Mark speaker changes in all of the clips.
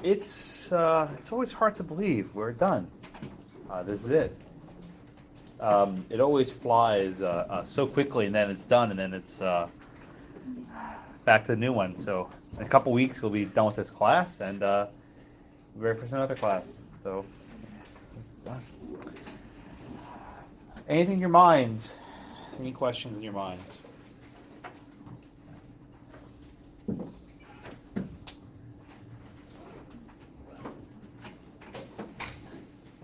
Speaker 1: It's always hard to believe we're done. This is it. It always flies so quickly, and then it's done, and then it's back to the new one. So in a couple weeks, we'll be done with this class, and we're ready for another class. So it's done. Anything in your minds? Any questions in your minds?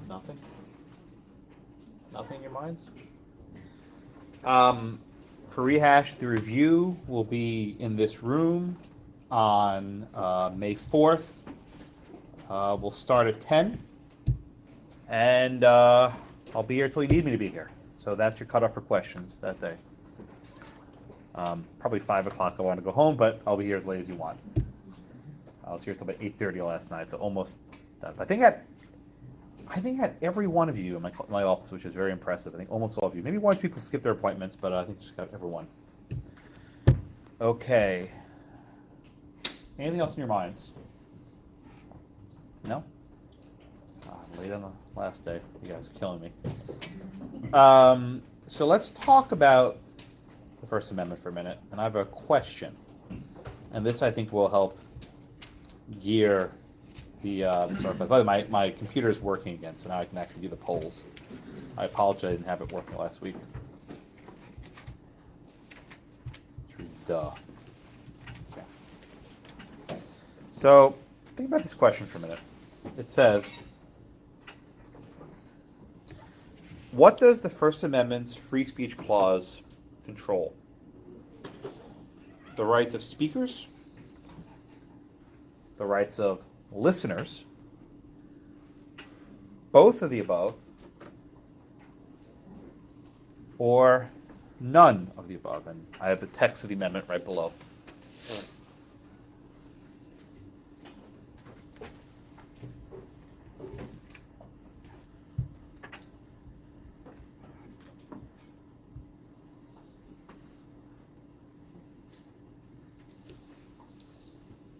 Speaker 1: Nothing? Nothing in your minds? For rehash, the review will be in this room on May 4th. We'll start at 10. And I'll be here till you need me to be here. So that's your cutoff for questions that day. Probably 5 o'clock I want to go home, but I'll be here as late as you want. I was here till about 8:30 last night, so almost done. I think I had every one of you in my office, which is very impressive. I think almost all of you. Maybe one or two people skipped their appointments, but I think just got everyone. Okay. Anything else in your minds? No? Late on the last day. You guys are killing me. So let's talk about the First Amendment for a minute. And I have a question. And this, I think, will help gear the start. By the way, my computer is working again, so now I can actually do the polls. I apologize I didn't have it working last week. Duh. Okay. So think about this question for a minute. It says, what does the First Amendment's free speech clause control? The rights of speakers, the rights of listeners, both of the above, or none of the above. And I have the text of the amendment right below.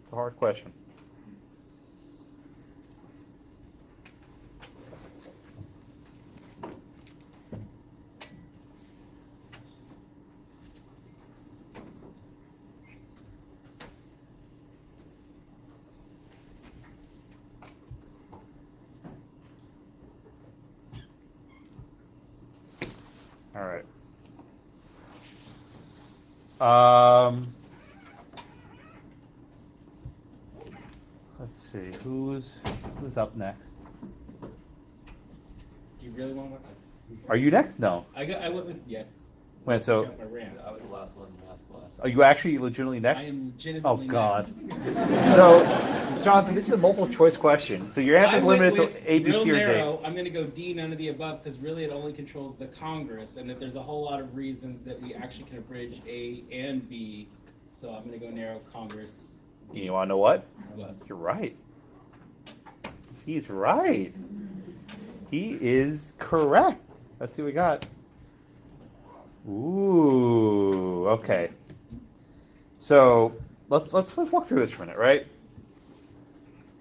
Speaker 1: It's a hard question. All right. Let's see. Who's up next?
Speaker 2: Do you really want one?
Speaker 1: Are you next? No.
Speaker 2: I went with yes.
Speaker 1: Wait, so
Speaker 2: I ran.
Speaker 3: I was the last one in the last class.
Speaker 1: are you actually legitimately next?
Speaker 2: I am legitimately
Speaker 1: Oh God.
Speaker 2: next.
Speaker 1: So, Jonathan, this is a multiple choice question. So your answer is
Speaker 2: I went
Speaker 1: limited
Speaker 2: with
Speaker 1: to A, B,
Speaker 2: real
Speaker 1: C, or
Speaker 2: narrow.
Speaker 1: D.
Speaker 2: I'm going to go D, none of the above, because really it only controls the Congress, and that there's a whole lot of reasons that we actually can abridge A and B. So I'm going to go narrow Congress.
Speaker 1: You want to know what?
Speaker 2: What?
Speaker 1: You're right. He's right. He is correct. Let's see what we got. Ooh, okay. So let's walk through this for a minute, right?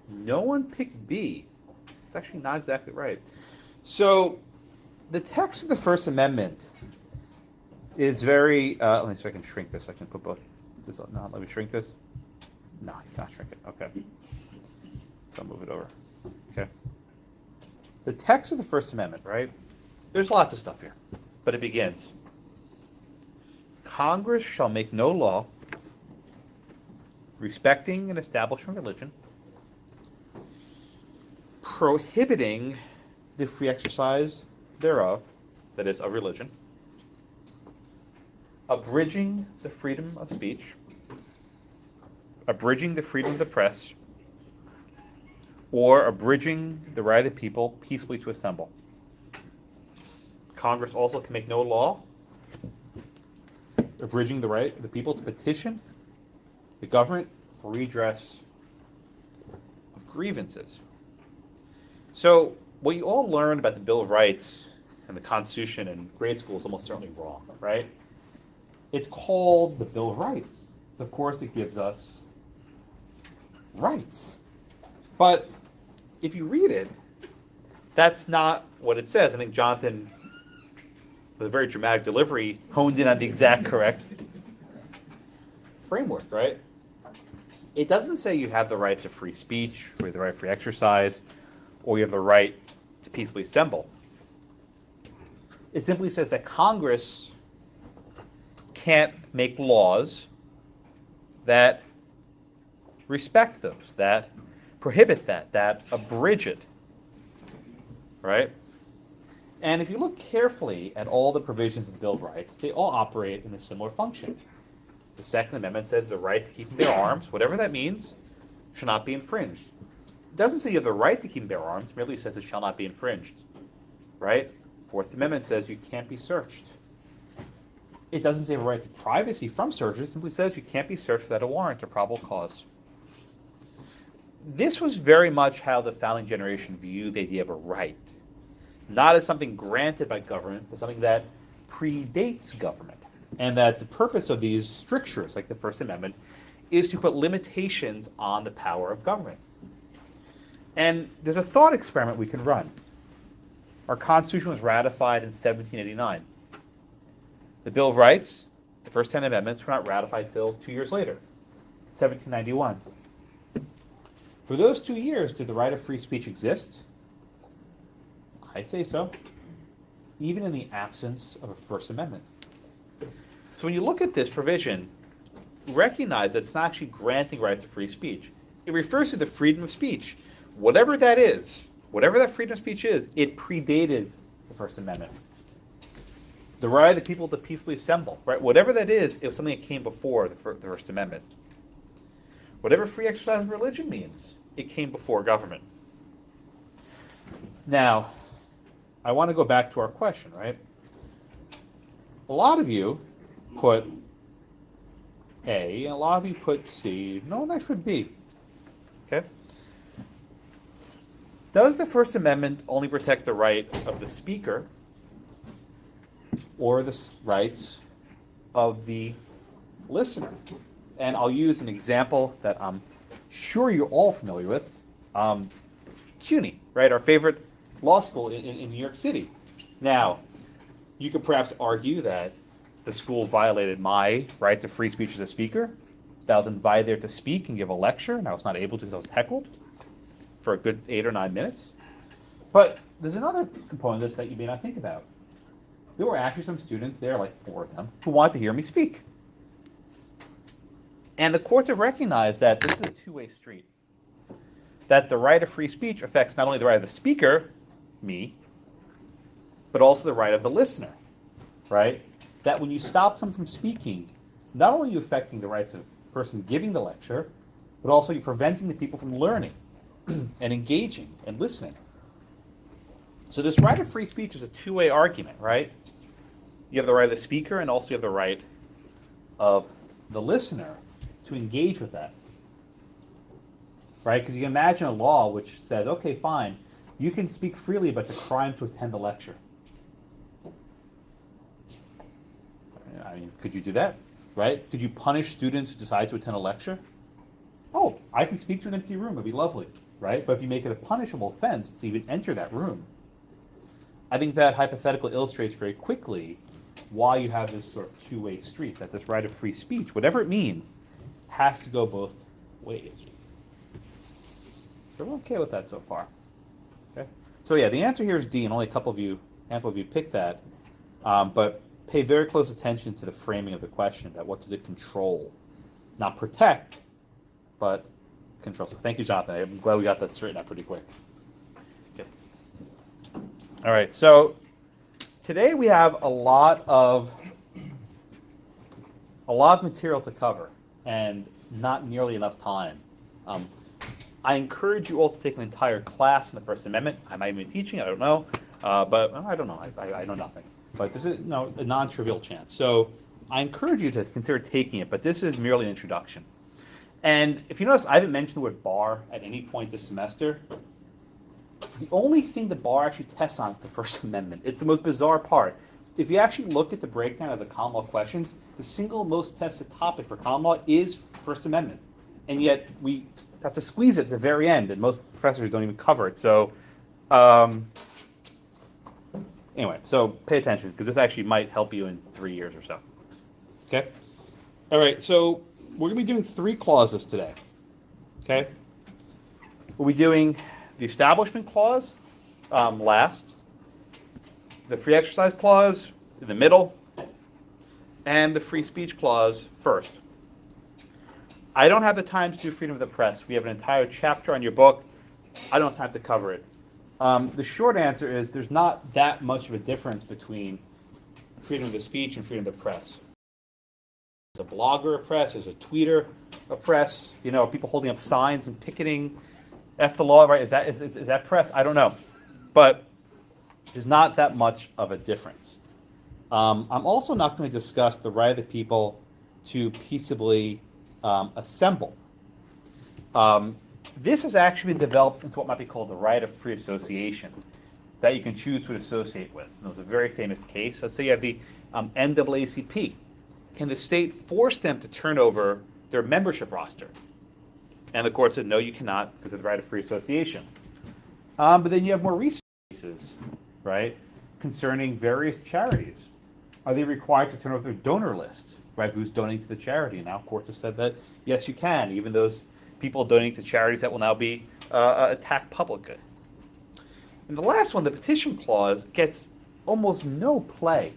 Speaker 1: No one picked B. It's actually not exactly right. So the text of the First Amendment is very. Let me see if I can shrink this. I can put both. This up. No, let me shrink this. No, you can't shrink it. Okay. So I'll move it over. Okay. The text of the First Amendment, right? There's lots of stuff here, but it begins. Congress shall make no law respecting an establishment religion, prohibiting the free exercise thereof, that is, of religion, abridging the freedom of speech, abridging the freedom of the press, or abridging the right of the people peacefully to assemble. Congress also can make no law abridging the right of the people to petition the government for redress of grievances. So what you all learned about the Bill of Rights and the Constitution in grade school is almost certainly wrong, right? It's called the Bill of Rights. So of course it gives us rights. But if you read it, that's not what it says. I think Jonathan, with a very dramatic delivery, honed in on the exact correct framework, right? It doesn't say you have the right to free speech, or the right to free exercise, or you have the right to peacefully assemble. It simply says that Congress can't make laws that respect those, that prohibit that abridge it, right? And if you look carefully at all the provisions of the Bill of Rights, they all operate in a similar function. The Second Amendment says the right to keep and bear arms, whatever that means, shall not be infringed. It doesn't say you have the right to keep and bear arms, it merely says it shall not be infringed, right? Fourth Amendment says you can't be searched. It doesn't say a right to privacy from searches, it simply says you can't be searched without a warrant or probable cause. This was very much how the founding generation viewed the idea of a right. Not as something granted by government, but something that predates government. And that the purpose of these strictures, like the First Amendment, is to put limitations on the power of government. And there's a thought experiment we can run. Our Constitution was ratified in 1789. The Bill of Rights, the first 10 amendments, were not ratified until 2 years later, 1791. For those 2 years, did the right of free speech exist? I'd say so, even in the absence of a First Amendment. So when you look at this provision, recognize that it's not actually granting right to free speech. It refers to the freedom of speech. Whatever that is, whatever that freedom of speech is, it predated the First Amendment. The right of the people to peacefully assemble, right? Whatever that is, it was something that came before the First Amendment. Whatever free exercise of religion means, it came before government. Now, I want to go back to our question, right? A lot of you put A, and a lot of you put C. No one actually put B. Okay? Does the First Amendment only protect the right of the speaker or the rights of the listener? And I'll use an example that I'm sure you're all familiar with. CUNY, right? Our favorite law school in New York City. Now, you could perhaps argue that the school violated my right to free speech as a speaker. That I was invited there to speak and give a lecture, and I was not able to because I was heckled for a good 8 or 9 minutes. But there's another component of this that you may not think about. There were actually some students there, like 4 of them, who wanted to hear me speak. And the courts have recognized that this is a two-way street. That the right of free speech affects not only the right of the speaker, me, but also the right of the listener, right? That when you stop someone from speaking, not only are you affecting the rights of the person giving the lecture, but also you're preventing the people from learning and engaging and listening. So this right of free speech is a two-way argument, right? You have the right of the speaker and also you have the right of the listener to engage with that, right? Because you can imagine a law which says, okay, fine, you can speak freely, but it's a crime to attend a lecture. I mean, could you do that, right? Could you punish students who decide to attend a lecture? Oh, I can speak to an empty room. It'd be lovely, right? But if you make it a punishable offense to even enter that room, I think that hypothetical illustrates very quickly why you have this sort of two-way street, that this right of free speech, whatever it means, has to go both ways. So we're okay with that so far. Okay. So yeah, the answer here is D, and only a handful of you picked that. But pay very close attention to the framing of the question, that what does it control? Not protect, but control. So thank you, Jonathan. I'm glad we got that straightened out pretty quick. Okay. All right, so today we have a lot of material to cover and not nearly enough time. I encourage you all to take an entire class in the First Amendment. I might even be teaching, I don't know. But I don't know, I know nothing. But this is a non-trivial chance. So I encourage you to consider taking it, but this is merely an introduction. And if you notice, I haven't mentioned the word bar at any point this semester. The only thing the bar actually tests on is the First Amendment. It's the most bizarre part. If you actually look at the breakdown of the ConLaw questions, the single most tested topic for ConLaw is First Amendment. and yet we have to squeeze it at the very end, and most professors don't even cover it. So anyway, so pay attention, because this actually might help you in 3 years or so. Okay? All right, so we're going to be doing 3 clauses today. Okay? We'll be doing the Establishment Clause last, the Free Exercise Clause in the middle, and the Free Speech Clause first. I don't have the time to do freedom of the press. We have an entire chapter on your book. I don't have time to cover it. The short answer is there's not that much of a difference between freedom of the speech and freedom of the press. There's a blogger a press, there's a tweeter a press, people holding up signs and picketing, F the law, right? Is that press? I don't know. But there's not that much of a difference. I'm also not going to discuss the right of the people to peaceably assemble. This has actually been developed into what might be called the right of free association, that you can choose who to associate with. And it was a very famous case. Let's say you have the NAACP. Can the state force them to turn over their membership roster? And the court said, no, you cannot, because of the right of free association. But then you have more recent cases, right, concerning various charities. Are they required to turn over their donor list, right, who's donating to the charity? And now courts have said that, yes, you can, even those people donating to charities that will now be attacked public good. And the last one, the petition clause, gets almost no play,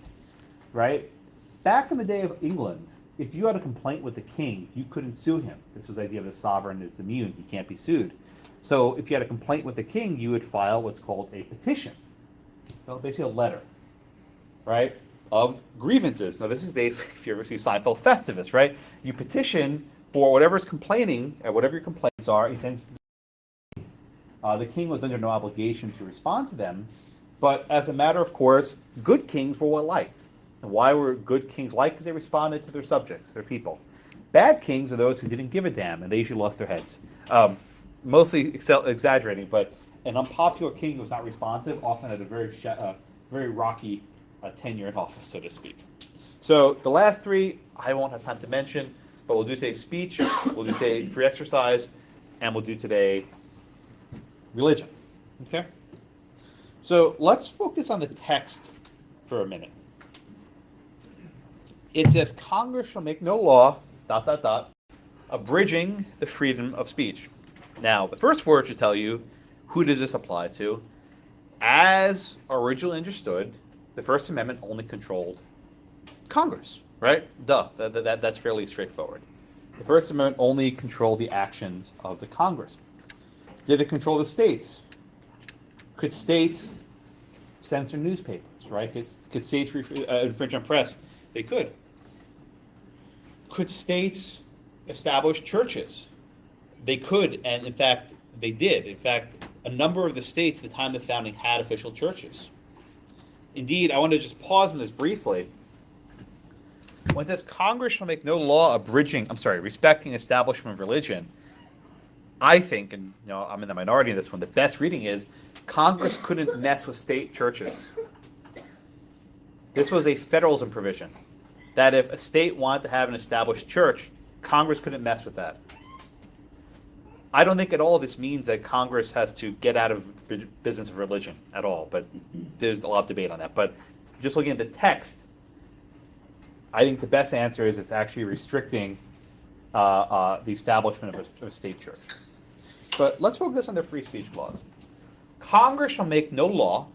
Speaker 1: right? Back in the day of England, if you had a complaint with the king, you couldn't sue him. This was the idea of the sovereign is immune, he can't be sued. So if you had a complaint with the king, you would file what's called a petition. So basically a letter, right, of grievances. Now this is basically, if you ever see Seinfeld, Festivus, right? You petition for whatever's complaining, whatever your complaints are. The king was under no obligation to respond to them, but as a matter of course, good kings were well liked. And why were good kings liked? Because they responded to their subjects, their people. Bad kings were those who didn't give a damn, and they usually lost their heads. Mostly exaggerating, but an unpopular king who was not responsive often had a very rocky tenure in office, so to speak. So the last 3, I won't have time to mention, but we'll do today speech, we'll do today free exercise, and we'll do today religion. Okay? So let's focus on the text for a minute. It says, Congress shall make no law, ... abridging the freedom of speech. Now, the first word should tell you, who does this apply to? As originally understood, the First Amendment only controlled Congress, right? That's fairly straightforward. The First Amendment only controlled the actions of the Congress. Did it control the states? Could states censor newspapers, right? Could states infringe on press? They could. Could states establish churches? They could, and in fact, they did. In fact, a number of the states at the time of the founding had official churches. Indeed, I want to just pause on this briefly. When it says Congress shall make no law respecting establishment of religion, I think, and I'm in the minority in this one, the best reading is Congress couldn't mess with state churches. This was a federalism provision, that if a state wanted to have an established church, Congress couldn't mess with that. I don't think at all this means that Congress has to get out of business of religion at all, but there's a lot of debate on that. But just looking at the text, I think the best answer is it's actually restricting the establishment of a state church. But let's focus on the free speech clause. Congress shall make no law.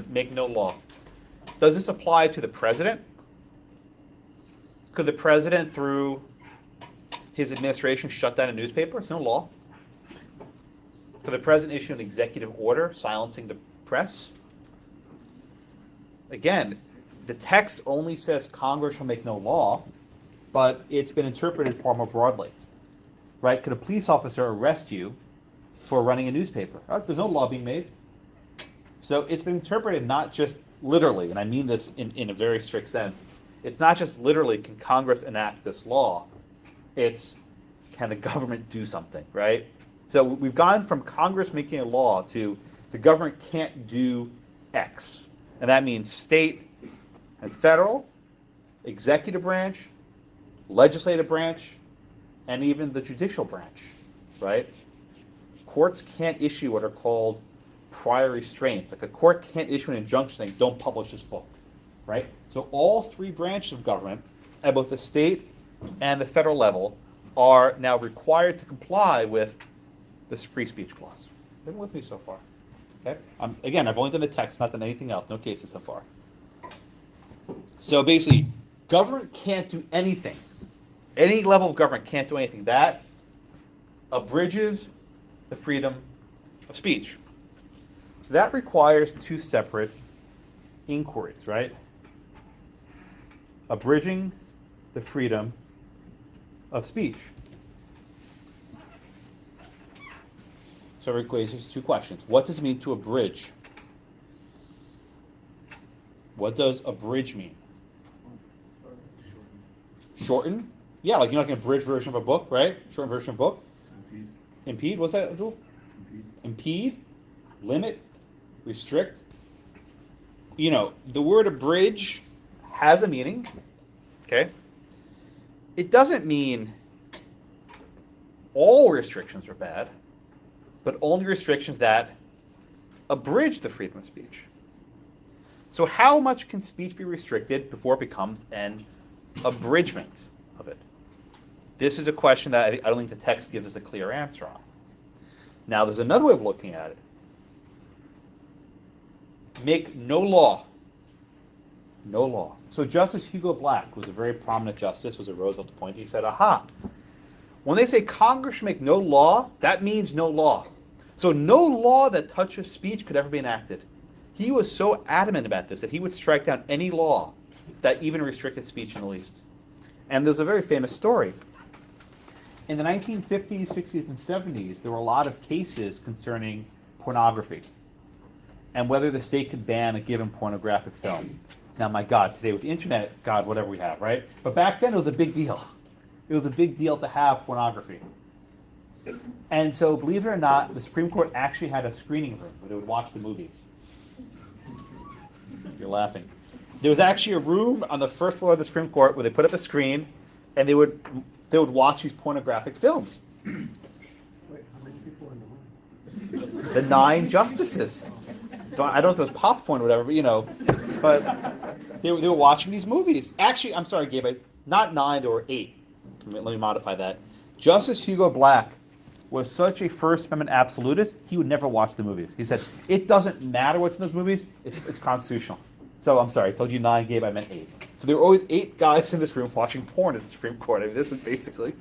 Speaker 1: Make no law. Does this apply to the president? Could the president, through his administration, shut down a newspaper? It's no law. Could the president issue an executive order silencing the press? Again, the text only says Congress shall make no law, but it's been interpreted far more broadly. Right? Could a police officer arrest you for running a newspaper? There's no law being made. So it's been interpreted not just literally, and I mean this in a very strict sense. It's not just literally, can Congress enact this law? It's, can the government do something, right? So we've gone from Congress making a law to the government can't do X. And that means state and federal, executive branch, legislative branch, and even the judicial branch, right? Courts can't issue what are called prior restraints. Like a court can't issue an injunction saying, don't publish this book, right? So all three branches of government, at both the state and the federal level, are now required to comply with this free speech clause. Been with me so far? Okay. Again, I've only done the text, not done anything else. No cases so far. So basically, government can't do anything. Any level of government can't do anything that abridges the freedom of speech. So that requires two separate inquiries, right? Abridging the freedom of speech. So it raises two questions. What does it mean to abridge? What does abridge mean? Shorten? Yeah, like an abridged version of a book, right? Shortened version of a book. Impede? What's that, Abdul? Impede? Limit? Restrict? The word abridge has a meaning, okay? It doesn't mean all restrictions are bad, but only restrictions that abridge the freedom of speech. So how much can speech be restricted before it becomes an abridgment of it? This is a question that I don't think the text gives us a clear answer on. Now, there's another way of looking at it. Make no law. No law. So Justice Hugo Black was a very prominent justice, was a Roosevelt appointee. He said, aha, when they say Congress should make no law, that means no law. So no law that touches speech could ever be enacted. He was so adamant about this that he would strike down any law that even restricted speech in the least. And there's a very famous story. In the 1950s, 60s, and 70s, there were a lot of cases concerning pornography and whether the state could ban a given pornographic film. Now, my God, today with the internet, God, whatever we have, right? But back then, it was a big deal. It was a big deal to have pornography. And so, believe it or not, the Supreme Court actually had a screening room where they would watch the movies. You're laughing. There was actually a room on the first floor of the Supreme Court where they put up a screen and they would watch these pornographic films.
Speaker 4: Wait, how many people were in the room?
Speaker 1: The 9 justices. I don't know if it was popcorn or whatever, but they were watching these movies. Actually, I'm sorry, Gabe, not 9, there were 8. Let me modify that. Justice Hugo Black was such a First Amendment absolutist, he would never watch the movies. He said, it doesn't matter what's in those movies, it's constitutional. So I'm sorry, I told you 9, Gabe, I meant 8. So there were always 8 guys in this room watching porn at the Supreme Court. I mean, this was basically...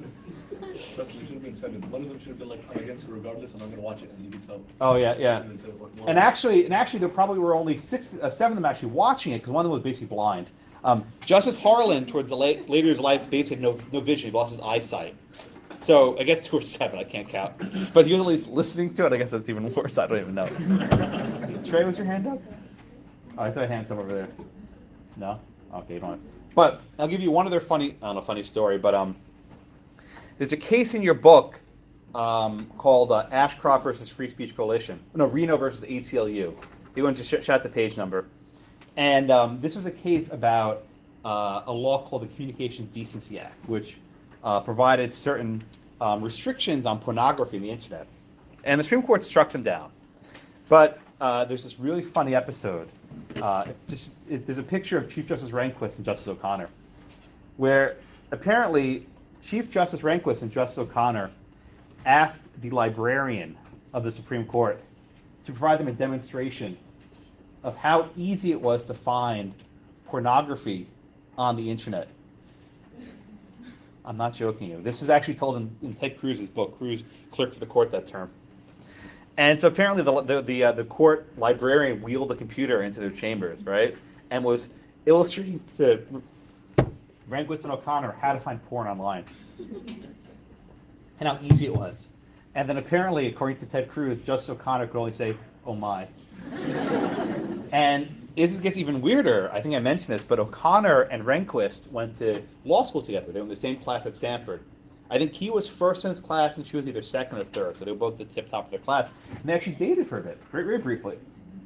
Speaker 5: That's what should have been said. One of them should have been like, I'm against it regardless, and I'm going to watch it, and you can tell.
Speaker 1: Oh, yeah. And actually, there probably were only 7 of them actually watching it, because one of them was basically blind. Justice Harlan, towards the later in his life, basically had no vision. He lost his eyesight. So I guess 2 or 7, I can't count. But he was at least listening to it. I guess that's even worse. I don't even know. Trey, was your hand up? Oh, I thought I had some over there. No? Okay, you don't. But I'll give you one other funny story. But there's a case in your book called Ashcroft versus Free Speech Coalition. No, Reno versus ACLU. You want to shout the page number. And this was a case about a law called the Communications Decency Act, which provided certain restrictions on pornography in the internet. And the Supreme Court struck them down. But there's this really funny episode. There's a picture of Chief Justice Rehnquist and Justice O'Connor, where apparently Chief Justice Rehnquist and Justice O'Connor asked the librarian of the Supreme Court to provide them a demonstration of how easy it was to find pornography on the internet. I'm not joking you. This is actually told in Ted Cruz's book. Cruz clerked for the court that term. And so apparently the court librarian wheeled a computer into their chambers, right? And was illustrating to Rehnquist and O'Connor how to find porn online. And how easy it was. And then apparently, according to Ted Cruz, Justice O'Connor could only say, oh my. And this gets even weirder. I think I mentioned this, but O'Connor and Rehnquist went to law school together. They were in the same class at Stanford. I think he was first in his class and she was either second or third, so they were both the tip top of their class. And they actually dated for a bit, very, very briefly.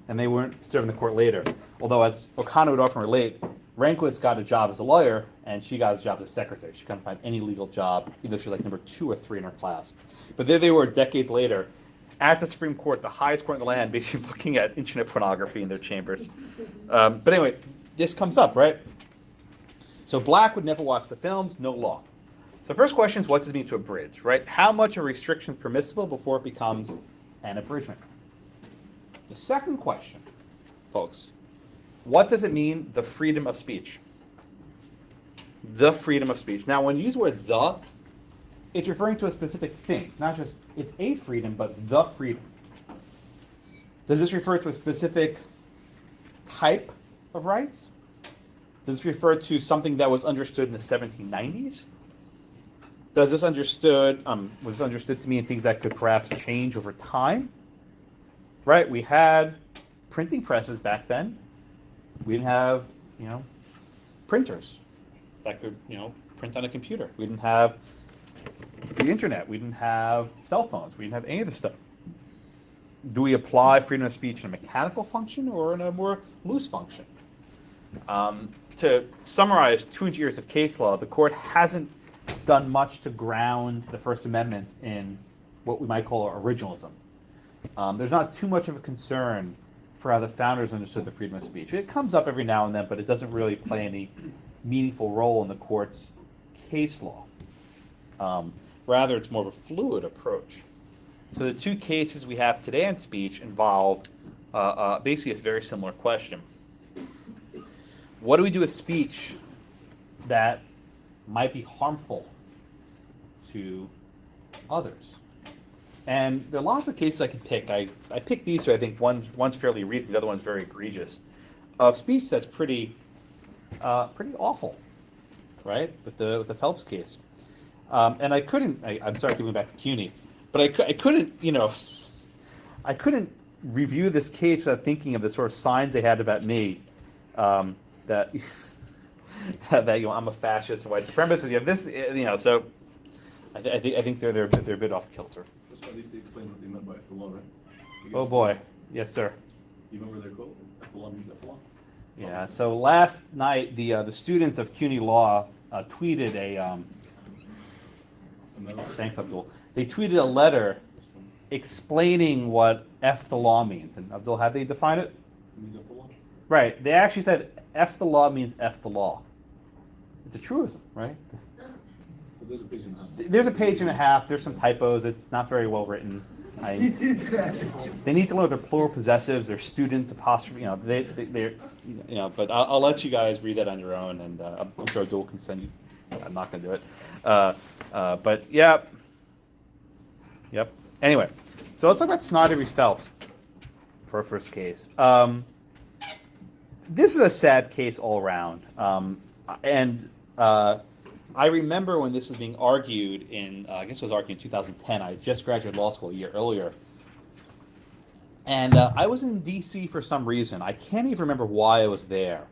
Speaker 1: And they weren't serving the court later. Although, as O'Connor would often relate, Rehnquist got a job as a lawyer, and she got a job as a secretary. She couldn't find any legal job, even though she was like number 2 or 3 in her class. But there they were decades later, at the Supreme Court, the highest court in the land, basically looking at internet pornography in their chambers. But anyway, this comes up, right? So black would never watch the films, no law. So first question is, what does it mean to abridge, right? How much a restriction is permissible before it becomes an abridgment? The second question, folks, what does it mean, the freedom of speech? The freedom of speech. Now, when you use the word the, it's referring to a specific thing, not just it's a freedom, but the freedom. Does this refer to a specific type of rights? Does this refer to something that was understood in the 1790s? Was this understood to mean things that could perhaps change over time? Right, we had printing presses back then. We didn't have, printers that could, print on a computer. We didn't have the internet. We didn't have cell phones. We didn't have any of this stuff. Do we apply freedom of speech in a mechanical function or in a more loose function? To summarize 200 years of case law, the court hasn't done much to ground the First Amendment in what we might call originalism. There's not too much of a concern for how the founders understood the freedom of speech. It comes up every now and then, but it doesn't really play any meaningful role in the court's case law. Rather, it's more of a fluid approach. So the 2 cases we have today on speech involve basically a very similar question. What do we do with speech that might be harmful to others? And there are lots of cases I can pick. I picked these, so I think one's fairly recent, the other one's very egregious. Of speech that's pretty awful, right? With the Phelps case, and I couldn't. I'm sorry, giving back to CUNY, but I couldn't. I couldn't review this case without thinking of the sort of signs they had about me, that I'm a fascist, a white supremacist. You have this, So I think they're a bit off kilter.
Speaker 5: Just at least they explain what they meant by the law, right?
Speaker 1: Oh boy, yes sir.
Speaker 5: You remember their quote? The law means the law.
Speaker 1: Yeah. So last night, the students of CUNY Law tweeted a. Thanks, Abdul. They tweeted a letter explaining what F the law means. And Abdul, how did they define it?
Speaker 5: It means F the law.
Speaker 1: Right. They actually said F the law means F the law. It's a truism, right?
Speaker 5: But there's a page and a half.
Speaker 1: There's a page and a half. There's some typos. It's not very well written. They need to learn their plural possessives, their students, apostrophe. But I'll let you guys read that on your own, and I'm sure Abdul can send you. I'm not going to do it. But yeah. Yep. Anyway, so let's talk about Snyder v. Phelps for our first case. This is a sad case all around, and I remember when this was being argued in, I guess it was argued in 2010. I had just graduated law school a year earlier. And I was in D.C. for some reason. I can't even remember why I was there.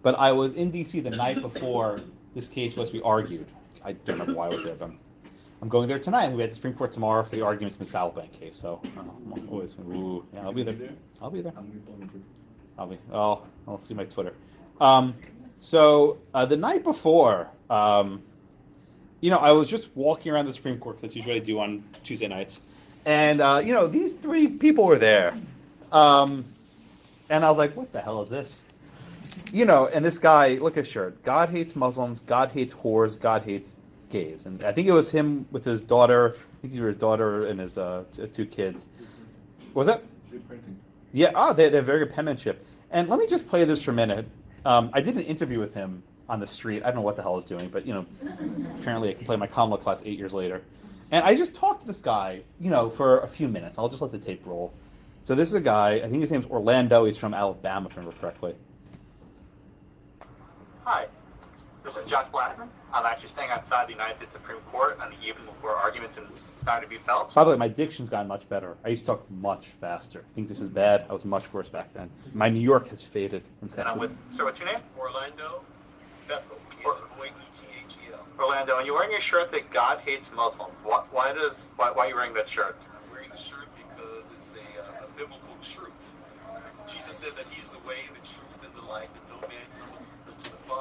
Speaker 1: But I was in D.C. the night before this case was to be argued. I don't remember why I was there, but I'm going there tonight. And we had the Supreme Court tomorrow for the arguments in the travel bank case. So I'm always, I'll be there. I'll be there. I'll see my Twitter. So the night before, I was just walking around the Supreme Court. That's usually what I do on Tuesday nights. And, these 3 people were there. And I was like, what the hell is this? And this guy, look at his shirt. God hates Muslims. God hates whores. God hates gays. And I think it was him with his daughter. I think he was his daughter and his 2 kids. What was that?
Speaker 5: Good printing.
Speaker 1: Yeah, they have very good penmanship. And let me just play this for a minute. I did an interview with him on the street. I don't know what the hell I was doing, but, apparently I can play my ConLaw class 8 years later. And I just talked to this guy, for a few minutes. I'll just let the tape roll. So this is a guy, I think his name's Orlando. He's from Alabama, if I remember correctly.
Speaker 6: Hi, this is Josh Blackman. I'm actually staying outside the United States Supreme Court on the evening before arguments in Snyder v. Phelps.
Speaker 1: By the way, my diction's gotten much better. I used to talk much faster. I think this is bad. I was much worse back then. My New York has faded in Texas.
Speaker 6: And I'm with, sir, what's your name?
Speaker 7: Orlando Bethel. Bethel.
Speaker 6: Orlando, and you're wearing your shirt that God hates Muslims. Why are you wearing that shirt?
Speaker 7: I'm wearing the shirt because it's a biblical truth. Jesus said that he is the way, the truth, and the life, and no man cometh unto the Father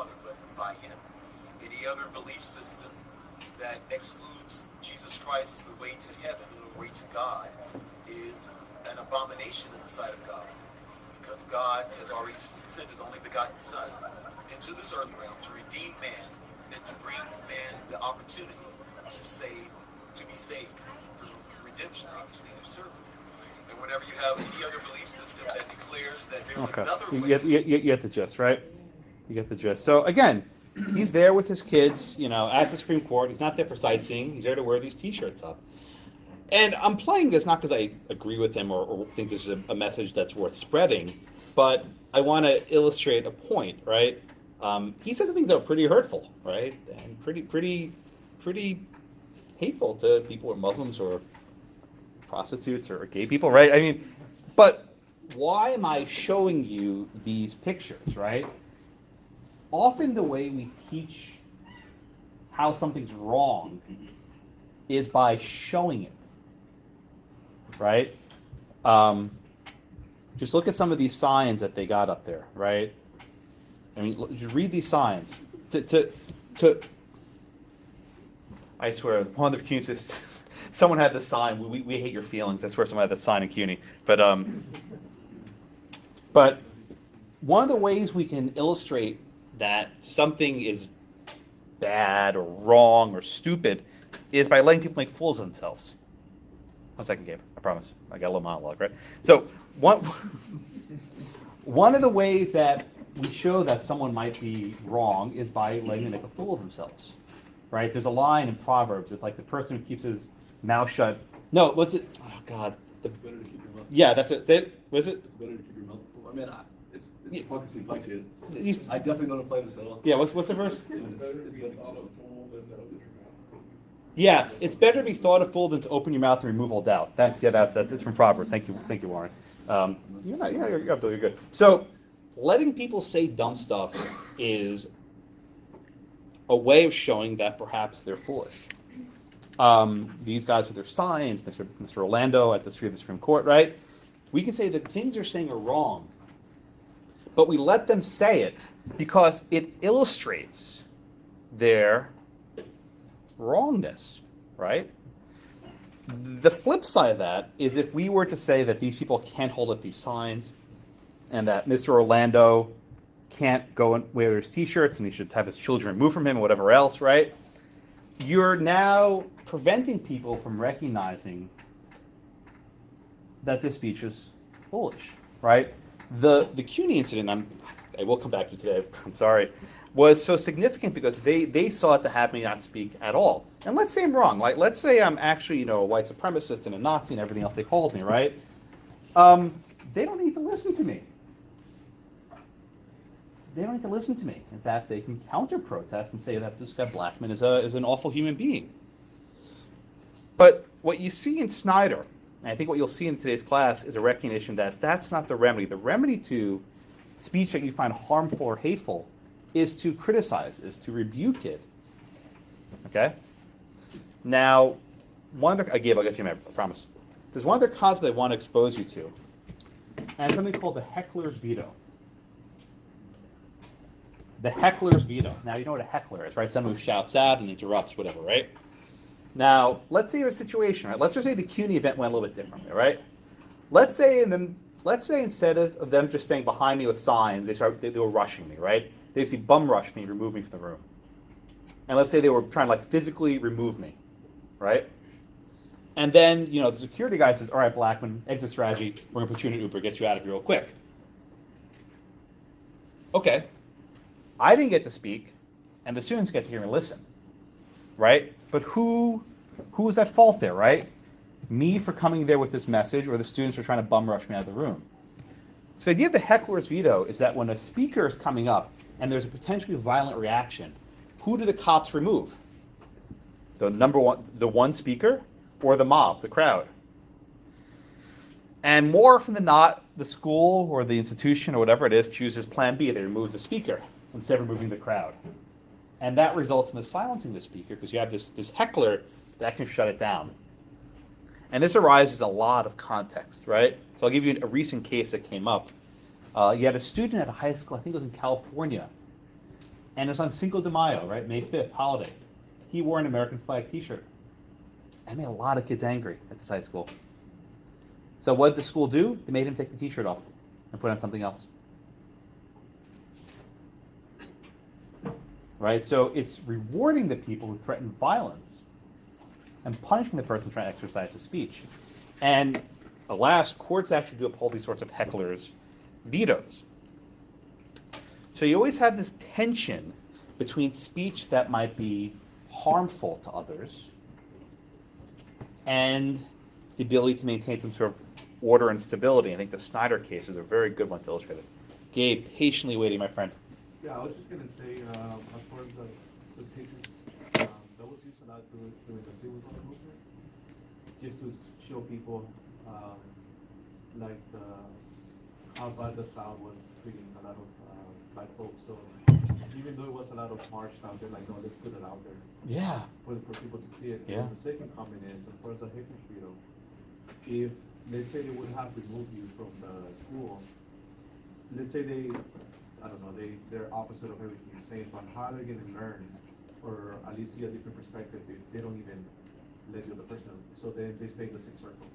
Speaker 7: system that excludes Jesus Christ as the way to heaven and the way to God is an abomination in the sight of God. Because God has already sent his only begotten Son into this earth realm to redeem man and to bring man the opportunity to be saved through redemption, obviously, through serving him. And whenever you have any other belief system that declares that there's
Speaker 1: Okay.
Speaker 7: another
Speaker 1: You
Speaker 7: way,
Speaker 1: get the gist, right? You get the gist. So again, he's there with his kids, at the Supreme Court. He's not there for sightseeing. He's there to wear these T-shirts up. And I'm playing this not because I agree with him or think this is a message that's worth spreading, but I want to illustrate a point, right? He says some things that are pretty hurtful, right? And pretty hateful to people who are Muslims or prostitutes or gay people, right? I mean, but why am I showing you these pictures, right? Often the way we teach how something's wrong is by showing it, right? Just look at some of these signs that they got up there, right? I mean, just read these signs. I swear, one of the CUNY, someone had the sign. We hate your feelings. I swear, someone had the sign in CUNY. But one of the ways we can illustrate that something is bad or wrong or stupid is by letting people make fools of themselves. 1 second, Gabe. I promise. I got a little monologue, right? So one of the ways that we show that someone might be wrong is by letting them make a fool of themselves, right? There's a line in Proverbs. It's like the person who keeps his mouth shut. No, what's it? Oh God.
Speaker 5: It's better to keep your mouth.
Speaker 1: Yeah, that's it. Say it. Was it?
Speaker 5: It's better to keep your mouth. I mean, it's hypocrisy. I see it.
Speaker 1: You,
Speaker 5: I definitely don't apply this at all.
Speaker 1: yeah. What's the verse?
Speaker 5: It's better to be thought of fool than to open your mouth.
Speaker 1: Yeah, it's better to be thought a fool than to open your mouth and remove all doubt. That's it's from Proverbs. Thank you, Warren. You're good. So, letting people say dumb stuff is a way of showing that perhaps they're foolish. These guys with their signs, Mr. Orlando at the Supreme Court, right? We can say that things they're saying are wrong, but we let them say it because it illustrates their wrongness, right? The flip side of that is if we were to say that these people can't hold up these signs and that Mr. Orlando can't go and wear his T-shirts and he should have his children removed from him or whatever else, right? You're now preventing people from recognizing that this speech is foolish, right? The CUNY incident, I will come back to today, I'm sorry, was so significant because they sought to have me not speak at all. And let's say I'm wrong. Like, let's say I'm actually, a white supremacist and a Nazi and everything else they called me, right? They don't need to listen to me. They don't need to listen to me. In fact, they can counter-protest and say that this guy Blackman is an awful human being. But what you see in Snyder, and I think what you'll see in today's class, is a recognition that that's not the remedy. The remedy to speech that you find harmful or hateful is to criticize, is to rebuke it. Okay? Now, I'll get to you in a minute, I promise. There's one other concept I want to expose you to, and it's something called the heckler's veto. The heckler's veto. Now, you know what a heckler is, right? Someone who shouts out and interrupts, whatever, right? Now, let's say a situation, right? Let's just say the CUNY event went a little bit differently, right? Let's say instead of them just staying behind me with signs, they were rushing me, right? They basically bum rushed me, remove me from the room. And let's say they were trying to physically remove me, right? And then, the security guy says, all right, Blackman, exit strategy, we're gonna put you in an Uber, get you out of here real quick. Okay. I didn't get to speak, and the students get to hear me listen, right? But who was at fault there, right? Me for coming there with this message, or the students for trying to bum rush me out of the room? So the idea of the heckler's veto is that when a speaker is coming up and there's a potentially violent reaction, who do the cops remove? The one speaker, or the mob, the crowd? And more often than not, the school or the institution or whatever it is chooses plan B. They remove the speaker instead of removing the crowd. And that results in the silencing of the speaker because you have this heckler that can shut it down. And this arises a lot of context, right? So I'll give you a recent case that came up. You had a student at a high school, I think it was in California, and it's on Cinco de Mayo, right, May 5th, holiday. he wore an American flag T-shirt. That made a lot of kids angry at this high school. So what did the school do? They made him take the T-shirt off and put on something else. Right? So it's rewarding the people who threaten violence and punishing the person trying to exercise his speech. And alas, courts actually do uphold these sorts of hecklers' vetoes. So you always have this tension between speech that might be harmful to others and the ability to maintain some sort of order and stability. I think the Snyder case is a very good one to illustrate it. Gabe, patiently waiting, my friend.
Speaker 4: Yeah, I was just gonna say, as far as the pictures, that was used a lot during the civil rights movement, just to show people, like, how bad the South was treating a lot of black folks. So even though it was a lot of harsh out there, like, no, let's put it out there
Speaker 1: Yeah.
Speaker 4: for people to see it.
Speaker 1: Yeah.
Speaker 4: And the second comment is, as far as the hate veto, if, let's say they would have removed you from the school, let's say they, I don't know, they're opposite of everything you're saying, but how are they gonna learn, or at least see a different perspective if they don't even let the other person, so then they stay in the same circle?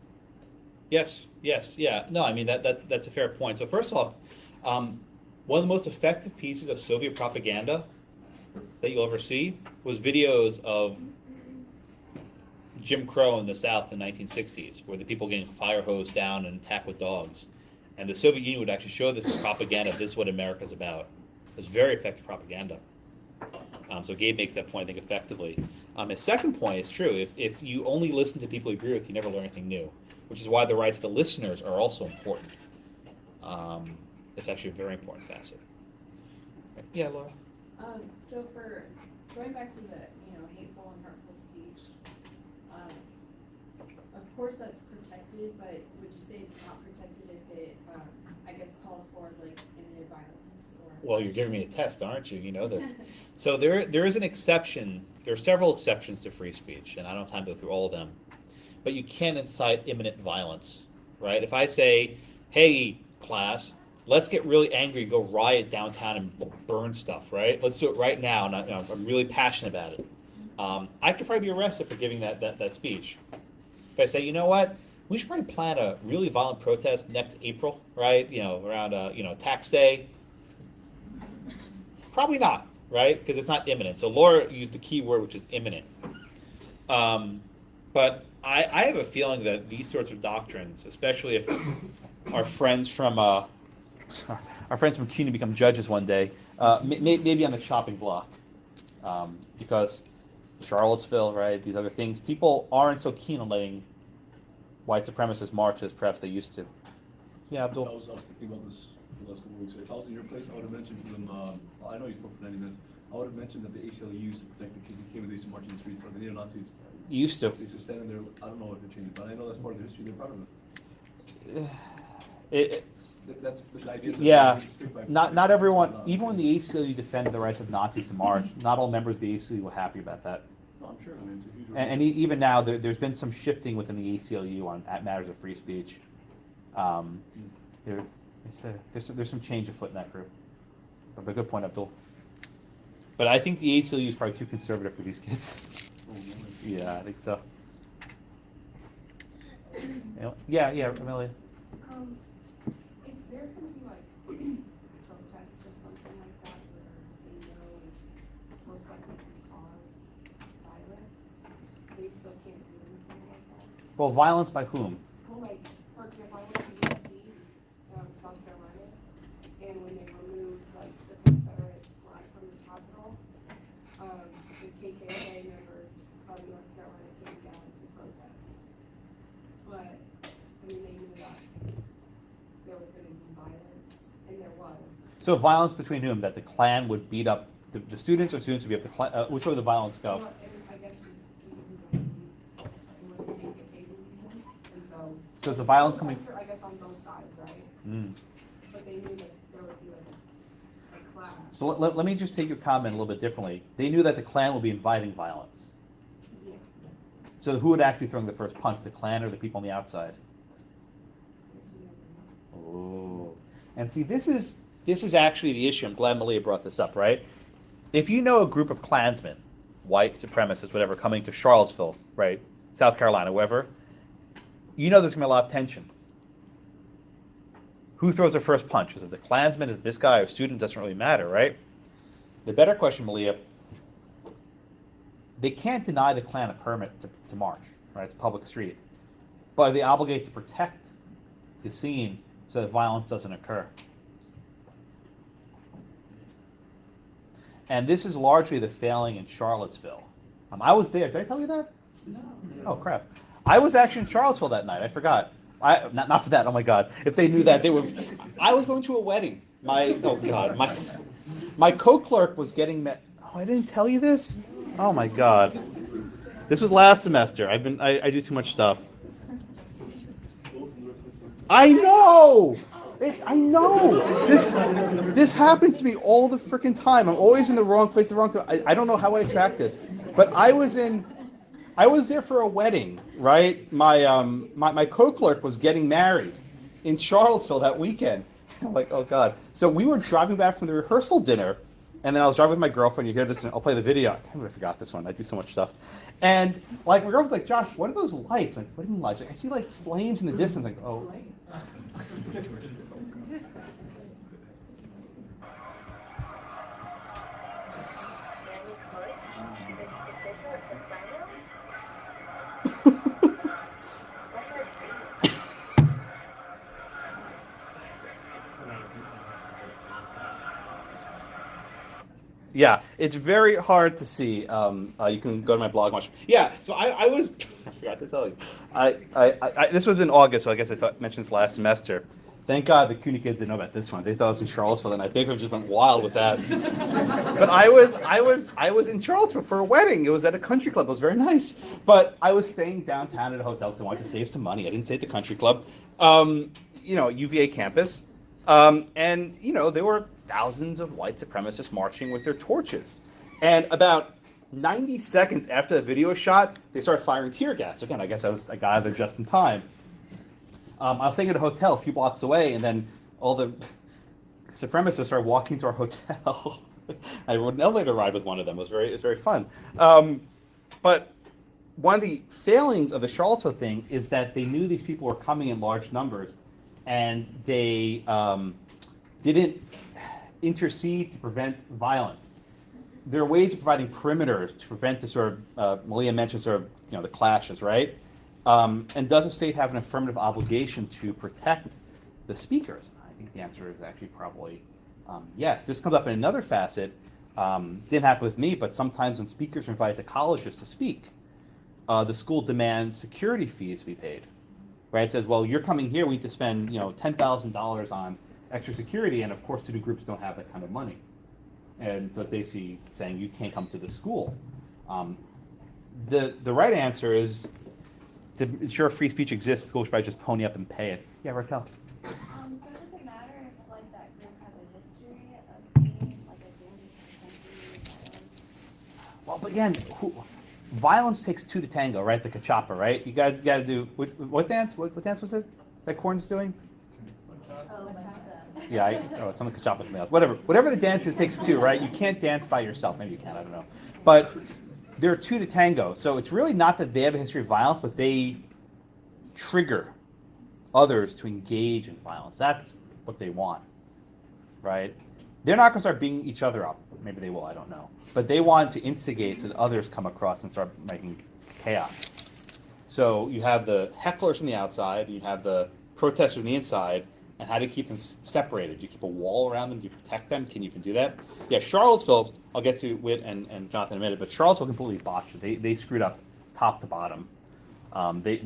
Speaker 1: Yes, yeah. No, I mean, that's a fair point. So first off, one of the most effective pieces of Soviet propaganda that you'll ever see was videos of Jim Crow in the South in the 1960s, where the people getting fire hosed down and attacked with dogs. And the Soviet Union would actually show this as propaganda. This is what America's about. It's very effective propaganda. So Gabe makes that point, I think, effectively. His second point is true. If you only listen to people you agree with, you never learn anything new, which is why the rights of the listeners are also important. It's actually a very important facet. Yeah, Laura?
Speaker 8: So for going back to the hateful and hurtful speech, of course that's protected, but would you say it's not protected if it, I guess, calls for like imminent violence or?
Speaker 1: Well, you're giving me a test, aren't you? You know this. So there is an exception. There are several exceptions to free speech, and I don't have time to go through all of them. But you can incite imminent violence, right? If I say, "Hey, class, let's get really angry, go riot downtown and burn stuff," right? Let's do it right now. And I'm really passionate about it. I could probably be arrested for giving that speech. If I say, you know what, we should probably plan a really violent protest next April, right? Around tax day. Probably not, right? Because it's not imminent. So Laura used the key word, which is imminent. But I have a feeling that these sorts of doctrines, especially if our friends from CUNY become judges one day, maybe on the chopping block, because Charlottesville, right? These other things, people aren't so keen on letting white supremacist march as perhaps they used to. Yeah, Abdul.
Speaker 5: I was thinking about this the last couple of weeks. If I was in your place, I would have mentioned to them. I know you spoke for 90 minutes. I would have mentioned that the ACLU used to protect the kids who came and they used to march in the streets, like the neo-Nazis.
Speaker 1: Used to.
Speaker 5: They used to stand in there. I don't know if they changed, but I know that's part of the history. They're proud of it. That's the idea.
Speaker 1: Yeah, not everyone. Even when the ACLU defended the rights of Nazis to march, not all members of the ACLU were happy about that.
Speaker 5: No, I'm sure. I mean, it's a huge.
Speaker 1: And even now, there's been some shifting within the ACLU on matters of free speech. There's some change afoot in that group. But a good point, Abdul. But I think the ACLU is probably too conservative for these kids. Yeah, I think so. Yeah, Amelia.
Speaker 9: If there's going to be like protests or something like that where they know is most likely to cause violence, they still can't do anything like that?
Speaker 1: Well, violence by whom?
Speaker 9: Well, like, for example, I went to USC, South Carolina, and when they removed like the Confederate flag from the Capitol, the KKK members from North Carolina came down to protest. But, I mean, they knew that there was going to be violence, and there was.
Speaker 1: So violence between whom? That the Klan would beat up the students, or students would beat up the Klan? Which way would the violence go?
Speaker 9: Well, and I guess just people who wouldn't make it able to, and so.
Speaker 1: So it's a violence coming.
Speaker 9: I guess on both sides, right?
Speaker 1: Mm.
Speaker 9: But they knew that there would be like a clash.
Speaker 1: So let me just take your comment a little bit differently. They knew that the Klan would be inviting violence.
Speaker 9: Yeah.
Speaker 1: So who would actually throwing the first punch, the Klan or the people on the outside? Oh, and see, this is actually the issue. I'm glad Malia brought this up, right? If you know a group of Klansmen white supremacists, whatever, coming to Charlottesville, right, South Carolina, wherever, you know there's going to be a lot of tension. Who throws the first punch? Is it the Klansman? Is it this guy or student? Doesn't really matter, right? The better question, Malia, they can't deny the Klan a permit to march, right? It's a public street. But are they obligated to protect the scene so that violence doesn't occur? And this is largely the failing in Charlottesville. I was there. Did I tell you that?
Speaker 5: No.
Speaker 1: Oh, crap. I was actually in Charlottesville that night. I forgot. Not for that. Oh, my God. If they knew that, they would. I was going to a wedding. My co-clerk was getting met. Oh, I didn't tell you this? Oh, my God. This was last semester. I do too much stuff. I know! I know! This happens to me all the freaking time. I'm always in the wrong place, the wrong time. I don't know how I attract this. But I was there for a wedding, right? My co-clerk was getting married in Charlottesville that weekend. I'm like, oh God. So we were driving back from the rehearsal dinner, and then I was driving with my girlfriend. You hear this, and I'll play the video. I can't believe I forgot this one. I do so much stuff. And like my girlfriend's like, Josh, what are those lights? I'm like, what do you mean lights? Like, I see like flames in the distance. Like, oh. Yeah, it's very hard to see. You can go to my blog much. Yeah, so I was. I forgot to tell you. This was in August, so I guess I mentioned this last semester. Thank God the CUNY kids didn't know about this one. They thought it was in Charlottesville, and I think we just went wild with that. But I was in Charlottesville for a wedding. It was at a country club. It was very nice. But I was staying downtown at a hotel because I wanted to save some money. I didn't stay at the country club. UVA campus, and there were thousands of white supremacists marching with their torches. And about 90 seconds after the video was shot, they started firing tear gas. Again, I guess I got out of there just in time. I was staying at a hotel a few blocks away, and then all the supremacists started walking to our hotel. I rode an elevator ride with one of them. It was very fun. But one of the failings of the Charlottesville thing is that they knew these people were coming in large numbers, and they didn't intercede to prevent violence. There are ways of providing perimeters to prevent the sort of, Malia mentioned sort of, the clashes, right? And does the state have an affirmative obligation to protect the speakers? I think the answer is actually probably yes. This comes up in another facet. Didn't happen with me, but sometimes when speakers are invited to colleges to speak, the school demands security fees to be paid. Right? It says, well, you're coming here, we need to spend $10,000 on extra security, and of course student groups don't have that kind of money. And so it's basically saying you can't come to the school. The right answer is to ensure free speech exists, the school should probably just pony up and pay it. Yeah, Raquel.
Speaker 10: So does it matter if that group has a history of being a dangerous?
Speaker 1: Well, but again, violence takes two to tango, right? The cachapa, right? You guys got to do what dance? What dance was it that Corn's doing? Yeah, some of the cachapa something else. Whatever the dance is takes two, right? You can't dance by yourself. Maybe you can, I don't know. But there are two to tango. So it's really not that they have a history of violence, but they trigger others to engage in violence. That's what they want, right? They're not going to start beating each other up. Maybe they will, I don't know. But they want to instigate so that others come across and start making chaos. So you have the hecklers on the outside, you have the protesters on the inside, and how do you keep them separated? Do you keep a wall around them? Do you protect them? Can you even do that? Yeah, Charlottesville, I'll get to Whit and Jonathan in a minute, but Charlottesville completely botched it. They screwed up top to bottom. They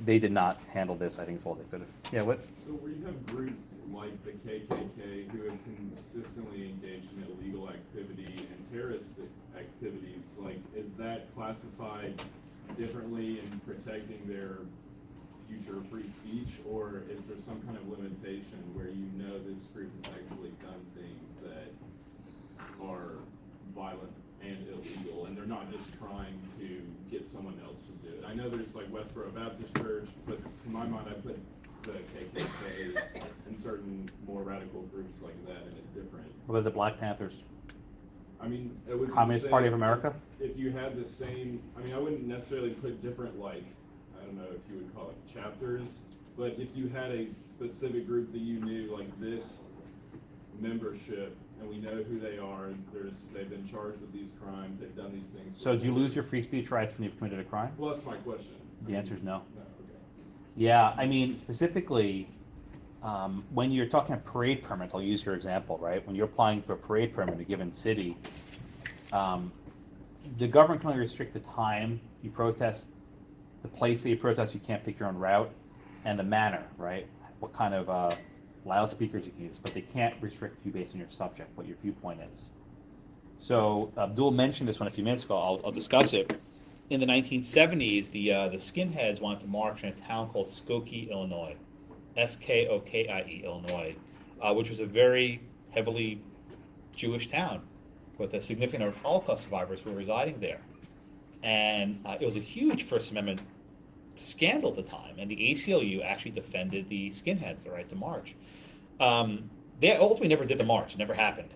Speaker 1: did not handle this, I think, as well as they could have. Yeah, what?
Speaker 11: So where you have groups like the KKK who have consistently engaged in illegal activity and terrorist activities, is that classified differently in protecting their future free speech, or is there some kind of limitation where this group has actually done things that are violent and illegal, and they're not just trying to get someone else to do it? I know there's Westboro Baptist Church, but to my mind I put the KKK and certain more radical groups like that in a different...
Speaker 1: What about the Black Panthers?
Speaker 11: I mean, it would be
Speaker 1: Communist
Speaker 11: the
Speaker 1: Party
Speaker 11: same
Speaker 1: of America?
Speaker 11: If you had the same, I mean, I wouldn't necessarily put different, like, I don't know if you would call it chapters, but if you had a specific group that you knew, like this membership, and we know who they are, and they've been charged with these crimes, they've done these things.
Speaker 1: So do you lose your free speech rights when you've committed a crime?
Speaker 11: Well, that's my question.
Speaker 1: The answer is no.
Speaker 11: No, okay.
Speaker 1: Yeah, I mean, specifically, when you're talking about parade permits, I'll use your example, right? When you're applying for a parade permit in a given city, the government can only restrict the time you protest, the place that you protest, you can't pick your own route, and the manner, right? What kind of loudspeakers you can use, but they can't restrict you based on your subject, what your viewpoint is. So Abdul mentioned this one a few minutes ago. I'll discuss it. In the 1970s, the skinheads wanted to march in a town called Skokie, Illinois, Skokie, Illinois, which was a very heavily Jewish town with a significant number of Holocaust survivors who were residing there. And it was a huge First Amendment scandal at the time, and the ACLU actually defended the skinheads, the right to march. They ultimately never did the march. It never happened.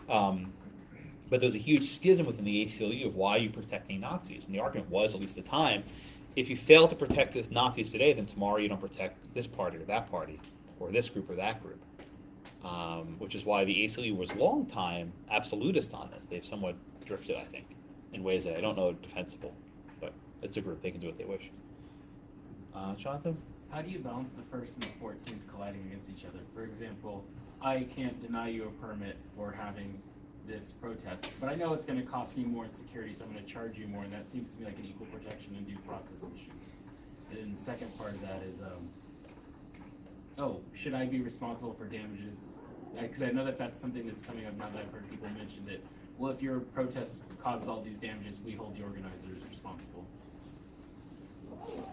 Speaker 1: But there was a huge schism within the ACLU of why you're protecting Nazis. And the argument was, at least at the time, if you fail to protect the Nazis today, then tomorrow you don't protect this party or that party, or this group or that group. Which is why the ACLU was long time absolutist on this. They've somewhat drifted, I think, in ways that I don't know are defensible. But it's a group. They can do what they wish. Jonathan?
Speaker 2: How do you balance the 1st and the 14th colliding against each other? For example, I can't deny you a permit for having this protest, but I know it's going to cost me more in security, so I'm going to charge you more, and that seems to me like an equal protection and due process issue. And then the second part of that is, should I be responsible for damages? Because I know that that's something that's coming up now that I've heard people mention that, well, if your protest causes all these damages, we hold the organizers responsible.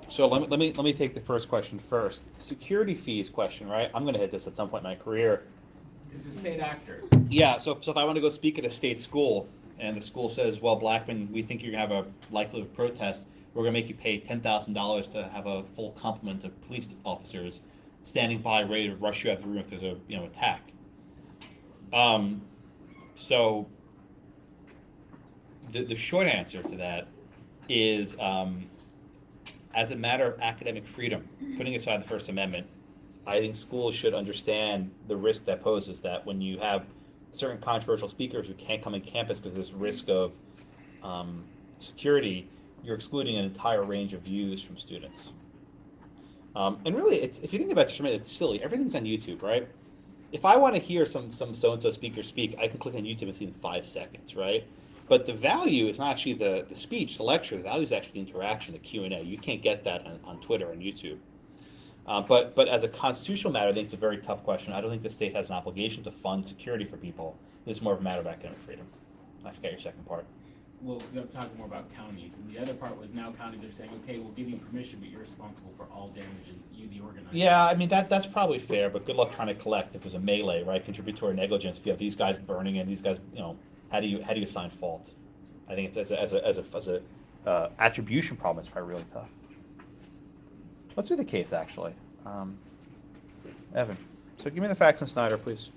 Speaker 1: So let me take the first question first. The security fees question, right? I'm going to hit this at some point in my career.
Speaker 2: It's a state actor.
Speaker 1: Yeah, so if I want to go speak at a state school, and the school says, well, Blackman, we think you're going to have a likelihood of protest, we're going to make you pay $10,000 to have a full complement of police officers standing by ready to rush you out of the room if there's a attack. So the short answer to that is, as a matter of academic freedom, putting aside the First Amendment, I think schools should understand the risk that poses, that when you have certain controversial speakers who can't come on campus because there's risk of security, you're excluding an entire range of views from students. And really, if you think about it, it's silly. Everything's on YouTube, right? If I want to hear some so-and-so speaker speak, I can click on YouTube and see it in 5 seconds, right? But the value is not actually the speech, the lecture. The value is actually the interaction, the Q&A. You can't get that on Twitter and YouTube. But as a constitutional matter, I think it's a very tough question. I don't think the state has an obligation to fund security for people. This is more of a matter of academic freedom. I forget your second part.
Speaker 2: Well, because I'm talking more about counties. And the other part was now counties are saying, okay, we'll give you permission, but you're responsible for all damages, you the organizer.
Speaker 1: Yeah, I mean, that's probably fair, but good luck trying to collect if there's a melee, right? Contributory negligence. If you have these guys burning and these guys, how do you assign fault? I think it's as a attribution problem, it's probably really tough. Let's do the case, actually. Evan, so give me the facts on Snyder, please.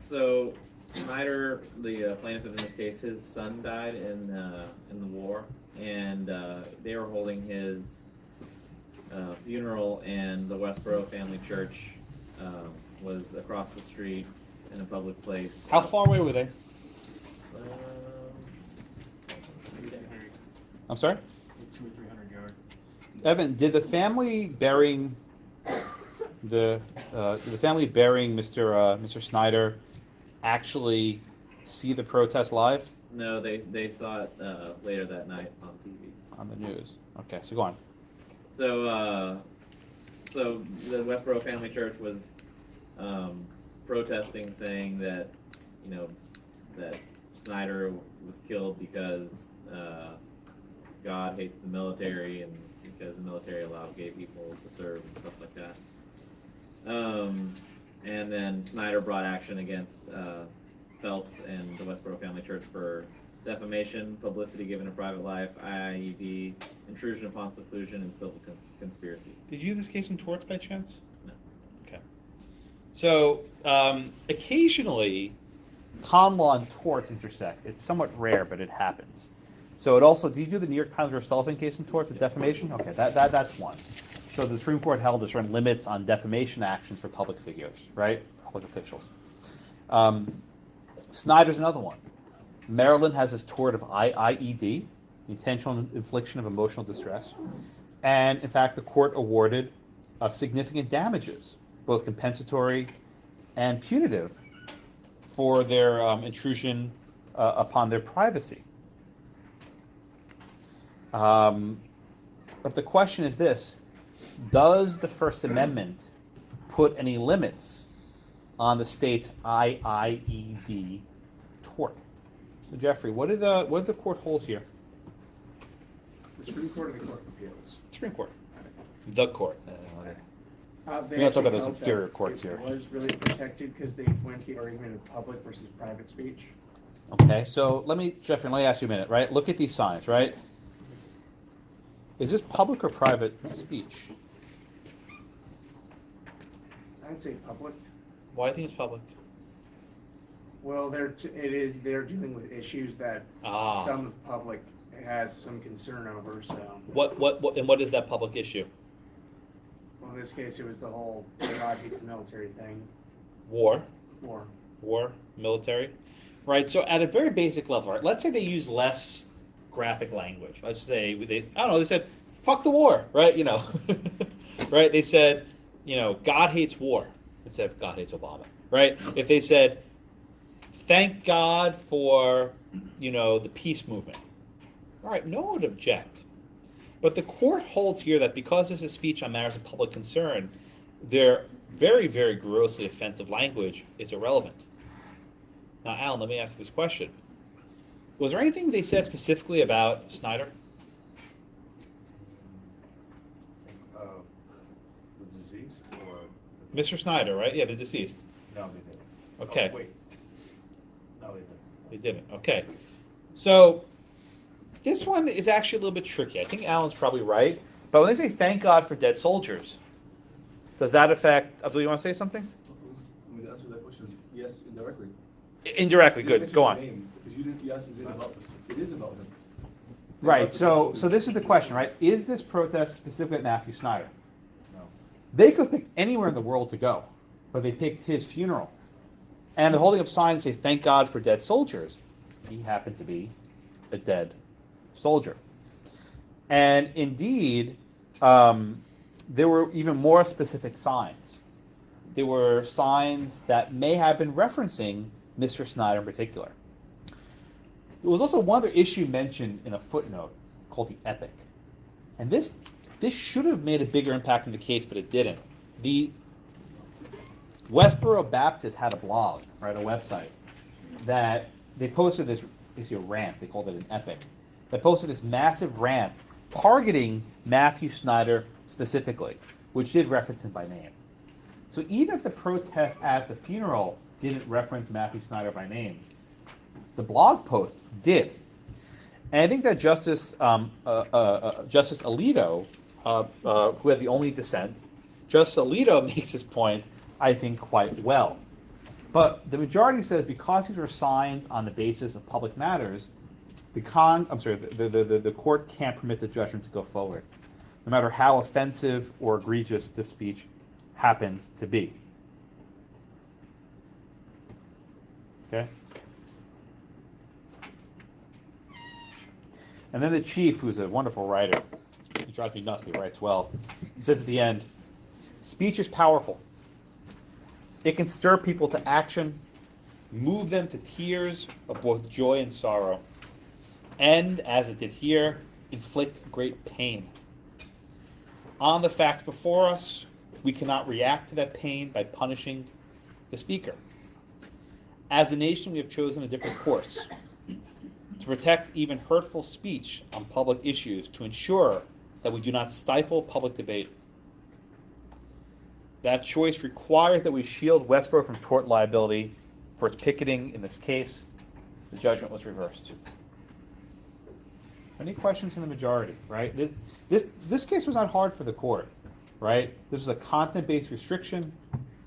Speaker 3: So Snyder, the plaintiff in this case, his son died in the war, and they were holding his funeral, and the Westboro Family Church was across the street in a public place.
Speaker 1: How far away were they? I'm sorry?
Speaker 2: 200 or 300 yards.
Speaker 1: Evan, did the family burying Mr. Snyder actually see the protest live?
Speaker 3: No, they saw it later that night on TV.
Speaker 1: On the news. Okay, so go on.
Speaker 3: So the Westboro Family Church was protesting, saying that that Snyder was killed because God hates the military and because the military allowed gay people to serve and stuff like that. And then Snyder brought action against Phelps and the Westboro Family Church for defamation, publicity given to private life, IIED, intrusion upon seclusion, and civil conspiracy.
Speaker 1: Did you do this case in Tort by chance?
Speaker 3: No.
Speaker 1: Okay. So occasionally, ConLaw and torts intersect. It's somewhat rare, but it happens. So it also, do you do the New York Times yourself case in torts of defamation? Okay, that's one. So the Supreme Court held certain limits on defamation actions for public figures, right? Public officials. Snyder's another one. Maryland has this tort of IIED, intentional infliction of emotional distress. And in fact, the court awarded significant damages, both compensatory and punitive, for their intrusion upon their privacy. But the question is this: does the First Amendment put any limits on the state's IIED tort? So, Jeffrey, what did the court hold here?
Speaker 12: The Supreme Court or the Court of Appeals?
Speaker 1: Supreme Court. The court.
Speaker 12: They
Speaker 1: We don't talk about
Speaker 12: actually
Speaker 1: those
Speaker 12: held
Speaker 1: inferior
Speaker 12: that
Speaker 1: courts here.
Speaker 12: It was really protected because they went the argument of public versus private speech.
Speaker 1: Okay, so Jeffrey, let me ask you a minute, right? Look at these signs, right? Is this public or private speech?
Speaker 12: I'd say public.
Speaker 1: Why do you think it's public?
Speaker 12: Well, they're dealing with issues that some of the public has some concern over. So
Speaker 1: What is that public issue?
Speaker 12: well, in this case, it was the whole God hates the military thing.
Speaker 1: War,
Speaker 12: War.
Speaker 1: military, right? So at a very basic level, right? Let's say they use less graphic language. Let's say they said, "Fuck the war," right? Right? They said, God hates war instead of God hates Obama, right? If they said, "Thank God for, the peace movement," all right, no one would object. But the court holds here that because this is speech on matters of public concern, their very, very grossly offensive language is irrelevant. Now, Alan, let me ask this question. Was there anything they said specifically about Snyder?
Speaker 4: The deceased or?
Speaker 1: Mr. Snyder, right? Yeah, the deceased.
Speaker 4: No, they didn't.
Speaker 1: Okay.
Speaker 4: Oh, wait. No, they didn't.
Speaker 1: They didn't. Okay. So this one is actually a little bit tricky. I think Alan's probably right. But when they say thank God for dead soldiers, does that affect... Abdul, you want to say something?
Speaker 5: Let me answer that question. Yes, indirectly.
Speaker 1: Indirectly,
Speaker 5: You
Speaker 1: good.
Speaker 5: mentioned
Speaker 1: Go
Speaker 5: his
Speaker 1: on.
Speaker 5: name, because you didn't, yes, is it about this? It is about him.
Speaker 1: Right. So this is the question, right? Is this protest specifically at Matthew Snyder?
Speaker 4: No.
Speaker 1: They could pick anywhere in the world to go, but they picked his funeral. And they're holding up signs that say, thank God for dead soldiers. He happened to be a dead soldier. And indeed, there were even more specific signs. There were signs that may have been referencing Mr. Snyder in particular. There was also one other issue mentioned in a footnote called the epic. And this should have made a bigger impact in the case, but it didn't. The Westboro Baptist had a blog, right, a website, that they posted this, basically a rant, they called it an epic. They posted this massive rant targeting Matthew Snyder specifically, which did reference him by name. So even if the protest at the funeral didn't reference Matthew Snyder by name, the blog post did. And I think that Justice Alito, who had the only dissent, Justice Alito makes this point, I think, quite well. But the majority says because these are signs on the basis of public matters, the court can't permit the judgment to go forward, no matter how offensive or egregious this speech happens to be. Okay? And then the chief, who's a wonderful writer, he drives me nuts, but he writes well. He says at the end, speech is powerful. It can stir people to action, move them to tears of both joy and sorrow, and, as it did here, inflict great pain. On the facts before us, we cannot react to that pain by punishing the speaker. As a nation, we have chosen a different course, to protect even hurtful speech on public issues, to ensure that we do not stifle public debate. That choice requires that we shield Westboro from tort liability for its picketing in this case. The judgment was reversed. Any questions from the majority, right? This case was not hard for the court, right? This was a content-based restriction,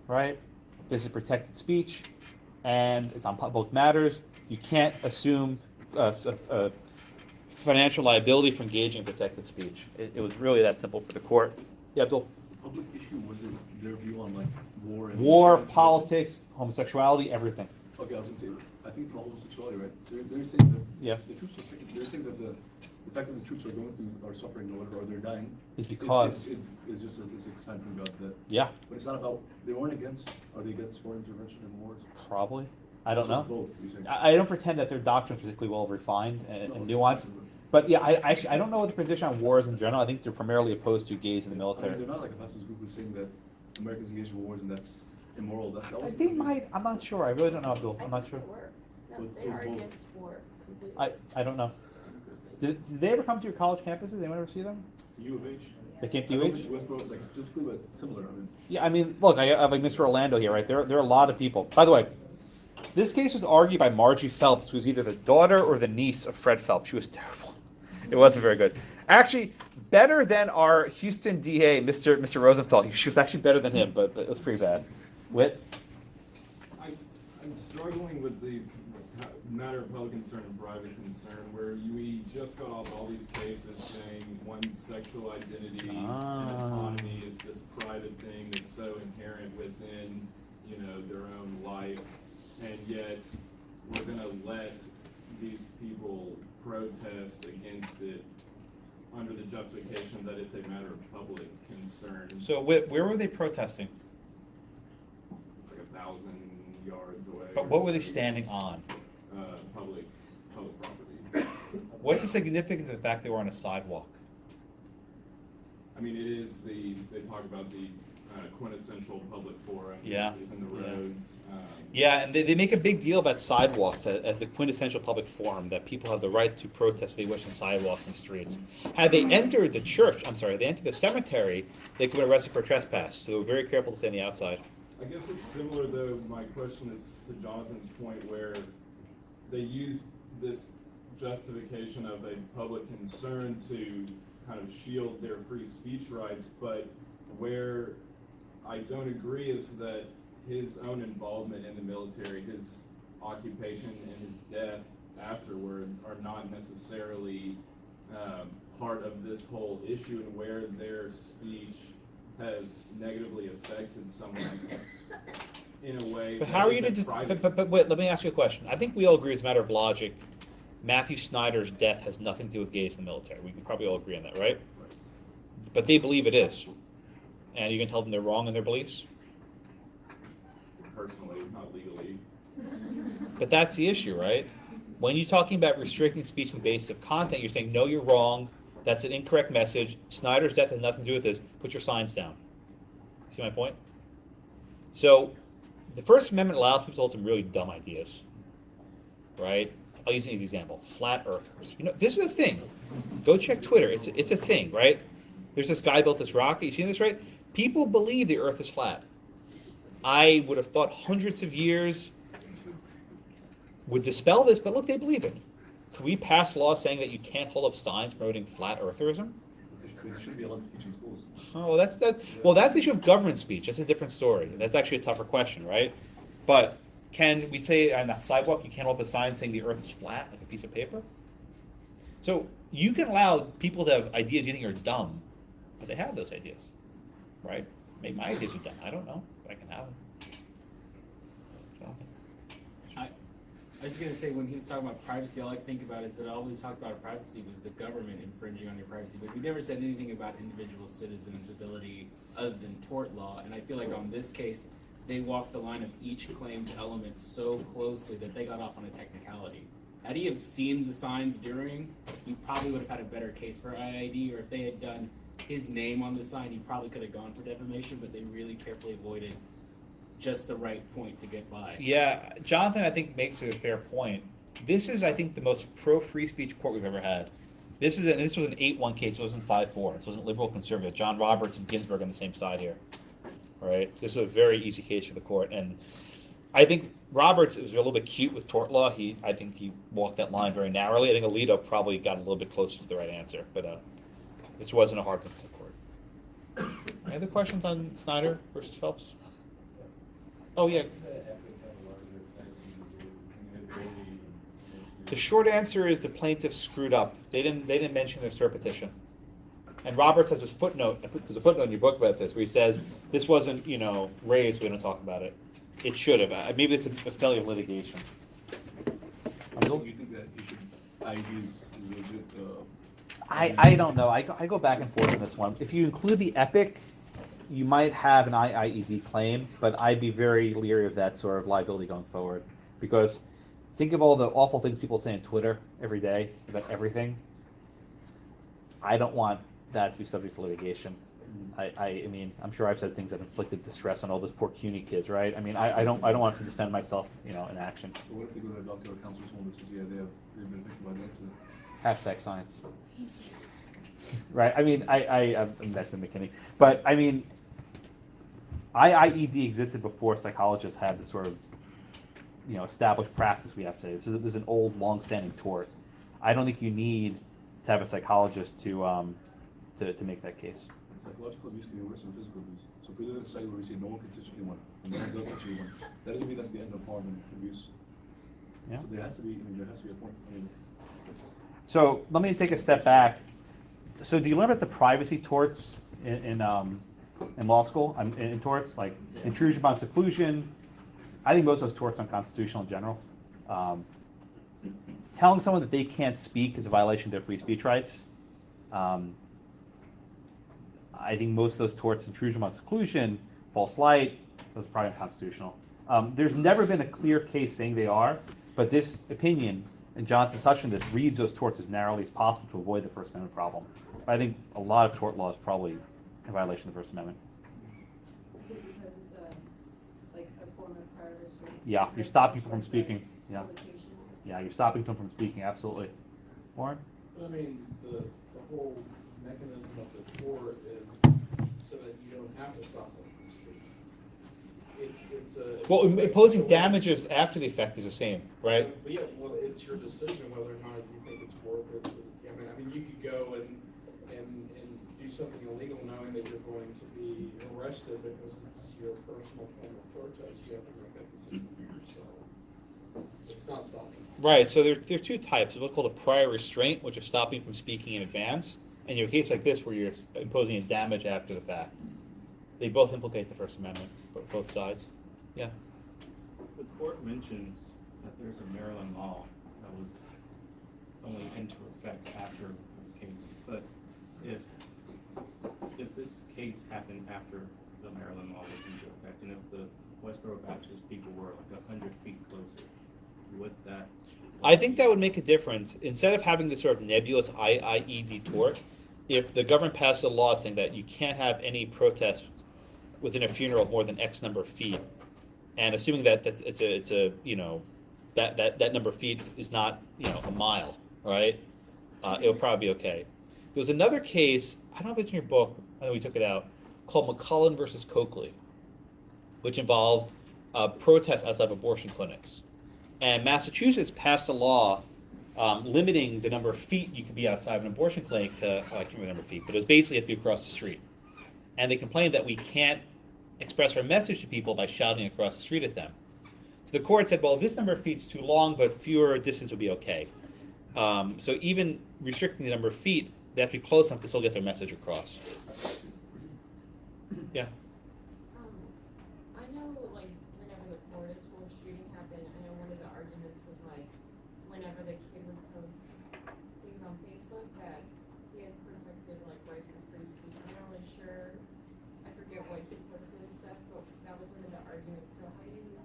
Speaker 1: right? This is protected speech, and it's on public matters. You can't assume financial liability for engaging in protected speech. It was really that simple for the court. Yeah, Abdul?
Speaker 5: Public issue, was it their view on like war and...
Speaker 1: War, politics, homosexuality, everything.
Speaker 5: Okay, I was going to say, I think it's about homosexuality, right? They're saying that
Speaker 1: Yeah.
Speaker 5: the troops are sick. They're saying that the fact that the troops are going through, are suffering or whatever, or they're dying...
Speaker 1: Is because...
Speaker 5: Is just a sign from God that...
Speaker 1: Yeah.
Speaker 5: But it's not about, they weren't against, are they against foreign intervention in wars?
Speaker 1: Probably. I don't
Speaker 5: So
Speaker 1: know.
Speaker 5: it's both, you're saying.
Speaker 1: I don't pretend that their doctrine is particularly well refined and nuanced. But yeah, I don't know what the position on wars in general. I think they're primarily opposed to gays in the
Speaker 5: I
Speaker 1: military.
Speaker 5: mean, they're not like a pastor's group who's saying that Americans engage in wars and that's immoral. That was
Speaker 1: They might. I'm not sure. I really don't know, Abdul. I'm
Speaker 9: I
Speaker 1: not
Speaker 9: think
Speaker 1: sure.
Speaker 9: they were. No,
Speaker 5: But
Speaker 9: they
Speaker 5: so
Speaker 9: are
Speaker 5: both.
Speaker 9: against war completely.
Speaker 1: I don't know. Did they ever come to your college campuses? Did anyone ever see them?
Speaker 5: U of H.
Speaker 1: They came to
Speaker 5: I don't
Speaker 1: UH?
Speaker 5: think Westboro, like specifically, but similar. I mean,
Speaker 1: Yeah, I mean, look, I have like Mr. Orlando here, right? There are a lot of people. By the way, this case was argued by Margie Phelps, who's either the daughter or the niece of Fred Phelps. She was terrible. It wasn't very good. Actually, better than our Houston DA, Mr. Rosenthal. She was actually better than him, but it was pretty bad. Whit?
Speaker 11: I'm struggling with these matter of public concern and private concern, where we just got off all these cases saying one's sexual identity and autonomy is this private thing that's so inherent within, their own life, and yet we're going to let these people protest against it under the justification that it's a matter of public concern.
Speaker 1: So where were they protesting?
Speaker 11: It's like 1,000 yards away.
Speaker 1: But what were they standing on?
Speaker 11: Public property.
Speaker 1: What's the significance of the fact they were on a sidewalk?
Speaker 11: I mean, it is they talk about the quintessential public forum.
Speaker 1: Yeah.
Speaker 11: Is in the roads.
Speaker 1: Yeah, and they make a big deal about sidewalks as the quintessential public forum, that people have the right to protest they wish on sidewalks and streets. Had they entered the church, they entered the cemetery, they could have been arrested for trespass. So they were very careful to stay on the outside.
Speaker 11: I guess it's similar, though. My question is to Jonathan's point, where they use this justification of a public concern to kind of shield their free speech rights, but where I don't agree is that his own involvement in the military, his occupation and his death afterwards are not necessarily part of this whole issue, and where their speech has negatively affected someone in a way.
Speaker 1: But how are you to just? But wait, let me ask you a question. I think we all agree, as a matter of logic, Matthew Snyder's death has nothing to do with gays in the military. We can probably all agree on that, right? But they believe it is, and you can tell them they're wrong in their beliefs.
Speaker 11: Personally, not legally.
Speaker 1: But that's the issue, right? When you're talking about restricting speech on the basis of content, you're saying, no, you're wrong. That's an incorrect message. Snyder's death has nothing to do with this. Put your signs down. See my point? So the First Amendment allows people to hold some really dumb ideas, right? I'll use an easy example. Flat earthers. This is a thing. Go check Twitter. It's a thing, right? There's this guy built this rocket. You seen this, right? People believe the earth is flat. I would have thought hundreds of years would dispel this, but look, they believe it. Could we pass laws saying that you can't hold up signs promoting flat eartherism?
Speaker 5: they shouldn't be allowed to teach in schools.
Speaker 1: Oh, that's the issue of government speech. That's a different story. That's actually a tougher question, right? But can we say on that sidewalk you can't hold up a sign saying the earth is flat, like a piece of paper? So you can allow people to have ideas you think are dumb, but they have those ideas, right? Maybe my ideas are dumb. I don't know, but I can have them.
Speaker 2: I was just going to say, when he was talking about privacy, all I think about is that all we talked about privacy was the government infringing on your privacy, but we never said anything about individual citizens' ability other than tort law. And I feel like on this case, they walked the line of each claimed element so closely that they got off on a technicality. Had he have seen the signs during, he probably would have had a better case for IID, or if they had done his name on the sign, he probably could have gone for defamation, but they really carefully avoided just the right point to get by.
Speaker 1: Yeah, Jonathan, I think, makes a fair point. This is, I think, the most pro-free speech court we've ever had. This was an 8-1 case. It wasn't 5-4. This wasn't liberal conservative. John Roberts and Ginsburg on the same side here. All right, this is a very easy case for the court, and I think Roberts was a little bit cute with tort law. I think he walked that line very narrowly. I think Alito probably got a little bit closer to the right answer, but this wasn't a hard one for the court. Any other questions on Snyder versus Phelps? Oh, yeah. The short answer is the plaintiff screwed up. They didn't mention their cert petition. And Roberts has this footnote. There's a footnote in your book about this where he says this wasn't raised. So we don't talk about it. It should have. Maybe it's a failure of litigation.
Speaker 5: Do you think that you should IED is legit?
Speaker 1: I don't know. I go back and forth on this one. If you include the epic, you might have an IED claim, but I'd be very leery of that sort of liability going forward. Because think of all the awful things people say on Twitter every day about everything. I don't want that to be subject to litigation. I mean, I'm sure I've said things that inflicted distress on all those poor CUNY kids, right? I mean, I don't want to defend myself, in action.
Speaker 5: So what if they go to the doctor or counselor and says, yeah, they've been affected by the accident?
Speaker 1: Hashtag science. Right? I mean, I'm Madison McKinney. But, I mean, IIED existed before psychologists had this sort of, established practice we have today. There's an old, long-standing tort. I don't think you need to have a psychologist to make that case.
Speaker 5: Psychological abuse can be worse than physical abuse. So if we live in a society where we say no one can touch anyone, and no one does touch anyone, that doesn't mean that's the end of harm and abuse.
Speaker 1: Yeah.
Speaker 5: So there has to be a point.
Speaker 1: So let me take a step back. So do you learn about the privacy torts in law school? In torts, like intrusion upon seclusion. I think most of those torts are unconstitutional in general. Telling someone that they can't speak is a violation of their free speech rights. I think most of those torts, intrusion upon seclusion, false light, those are probably unconstitutional. There's never been a clear case saying they are, but this opinion, and Jonathan touched on this, reads those torts as narrowly as possible to avoid the First Amendment problem. But I think a lot of tort law is probably in violation of the First Amendment.
Speaker 8: Is it because it's a form of prior restraint?
Speaker 1: Yeah, you're stopping people from speaking. Yeah. Yeah, you're stopping them from speaking, absolutely. Warren?
Speaker 13: I mean, the whole mechanism of the tort is so that you don't have to stop them from speaking.
Speaker 1: Well, imposing damages after the effect is the same, right?
Speaker 13: But yeah, well, it's your decision whether or not you think it's worth it. I mean, you could go and do something illegal knowing that you're going to be arrested because it's your personal form of protest. You have to make that decision for yourself. It's not stopping.
Speaker 1: Right, so there are two types. There's what's called a prior restraint, which is stopping from speaking in advance, and your case like this where you're imposing a damage after the fact. They both implicate the First Amendment, both sides. Yeah.
Speaker 2: The court mentions that there's a Maryland law that was only into effect after this case, but if this case happened after the Maryland law was into effect, and if the Westboro Baptist people were like 100 feet closer, would that?
Speaker 1: I think that would make a difference. Instead of having this sort of nebulous IIED tort, if the government passed a law saying that you can't have any protests within a funeral of more than X number of feet, and assuming that that number of feet is not a mile, right? It'll probably be okay. There was another case, I don't know if it's in your book, I know we took it out, called McCullen versus Coakley, which involved protests outside of abortion clinics. And Massachusetts passed a law limiting the number of feet you could be outside of an abortion clinic to, I can't remember the number of feet, but it was basically you have to be across the street. And they complained that we can't express our message to people by shouting across the street at them. So the court said, well, this number of feet is too long, but fewer distance would be okay. So even restricting the number of feet, they have to be close enough to still get their message across. Yeah.
Speaker 8: I know, like, whenever the Florida school shooting happened, I know one of the arguments was, like, whenever the kid would post things on Facebook that he had protected, like, rights of free speech. I'm not really sure, I forget what he posted and stuff, but that was one of the arguments. So how do you,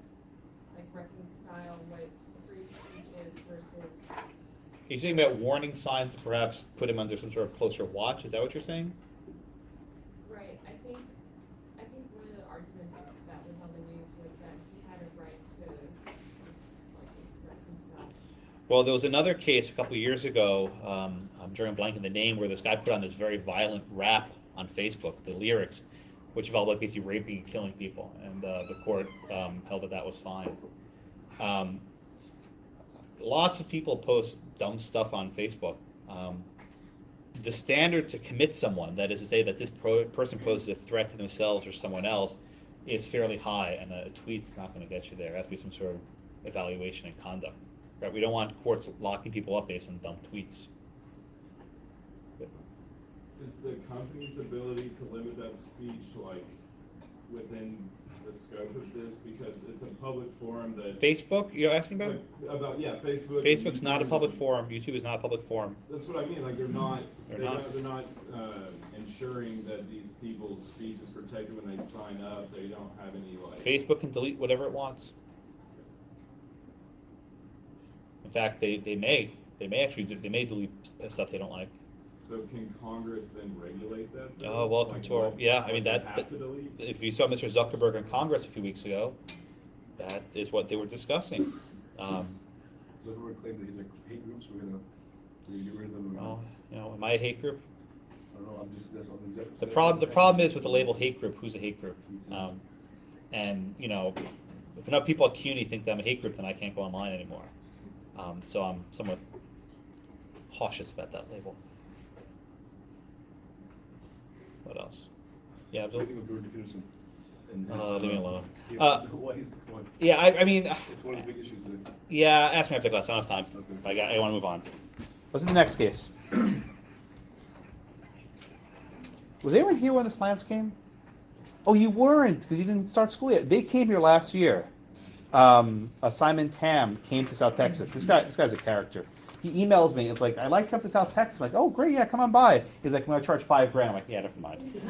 Speaker 8: like, reconcile what free speech is versus...
Speaker 1: Are you saying about warning signs to perhaps put him under some sort of closer watch? Is that what you're saying?
Speaker 8: Right. I think one of the arguments that was on the news was that he had a right to express himself.
Speaker 1: Well, there was another case a couple of years ago, I'm drawing a blank in the name, where this guy put on this very violent rap on Facebook, the lyrics, which involved like basically raping and killing people, and the court held that that was fine. Lots of people post dumb stuff on Facebook. The standard to commit someone, that is to say that this person poses a threat to themselves or someone else, is fairly high, and a tweet's not going to get you there. It has to be some sort of evaluation and conduct. Right? We don't want courts locking people up based on dumb tweets.
Speaker 11: Is the company's ability to limit that speech like within the scope of this, because it's a public forum that
Speaker 1: Facebook, you're asking about?
Speaker 11: Yeah, Facebook.
Speaker 1: Facebook's not a public forum. YouTube is not a public forum.
Speaker 11: That's what I mean. Like they're not
Speaker 1: They're
Speaker 11: ensuring that these people's speech is protected when they sign up. They don't have any like.
Speaker 1: Facebook can delete whatever it wants. In fact, they may delete stuff they don't like.
Speaker 11: So can Congress then regulate that? Though?
Speaker 1: Oh, welcome
Speaker 11: Like,
Speaker 1: to our, yeah, I mean,
Speaker 11: they
Speaker 1: that,
Speaker 11: have to delete?
Speaker 1: if you saw Mr. Zuckerberg in Congress a few weeks ago, that is what they were discussing.
Speaker 5: Zuckerberg claimed that these are hate groups, we're gonna get rid of them.
Speaker 1: Well, you know, am I a hate group?
Speaker 5: I don't know, that's what
Speaker 1: The problem is with the label hate group, who's a hate group? And, you know, if enough people at CUNY think that I'm a hate group, then I can't go online anymore. So I'm somewhat cautious about that label. What else? Yeah, Abdul?
Speaker 5: Speaking of Jordan Peterson. And
Speaker 1: Leave me alone.
Speaker 5: why
Speaker 1: Yeah, I mean...
Speaker 5: It's one of the big issues today.
Speaker 1: Yeah, ask me after class. I don't have time.
Speaker 5: Okay.
Speaker 1: I want to move on. What's the next case? Was anyone here when the slants came? Oh, you weren't, because you didn't start school yet. They came here last year. Simon Tam came to South Texas. This guy's a character. He emails me. It's like, I'd like to come to South Texas. I'm like, oh, great, yeah, come on by. He's like, I'm going to charge $5,000. I'm like, yeah, never mind.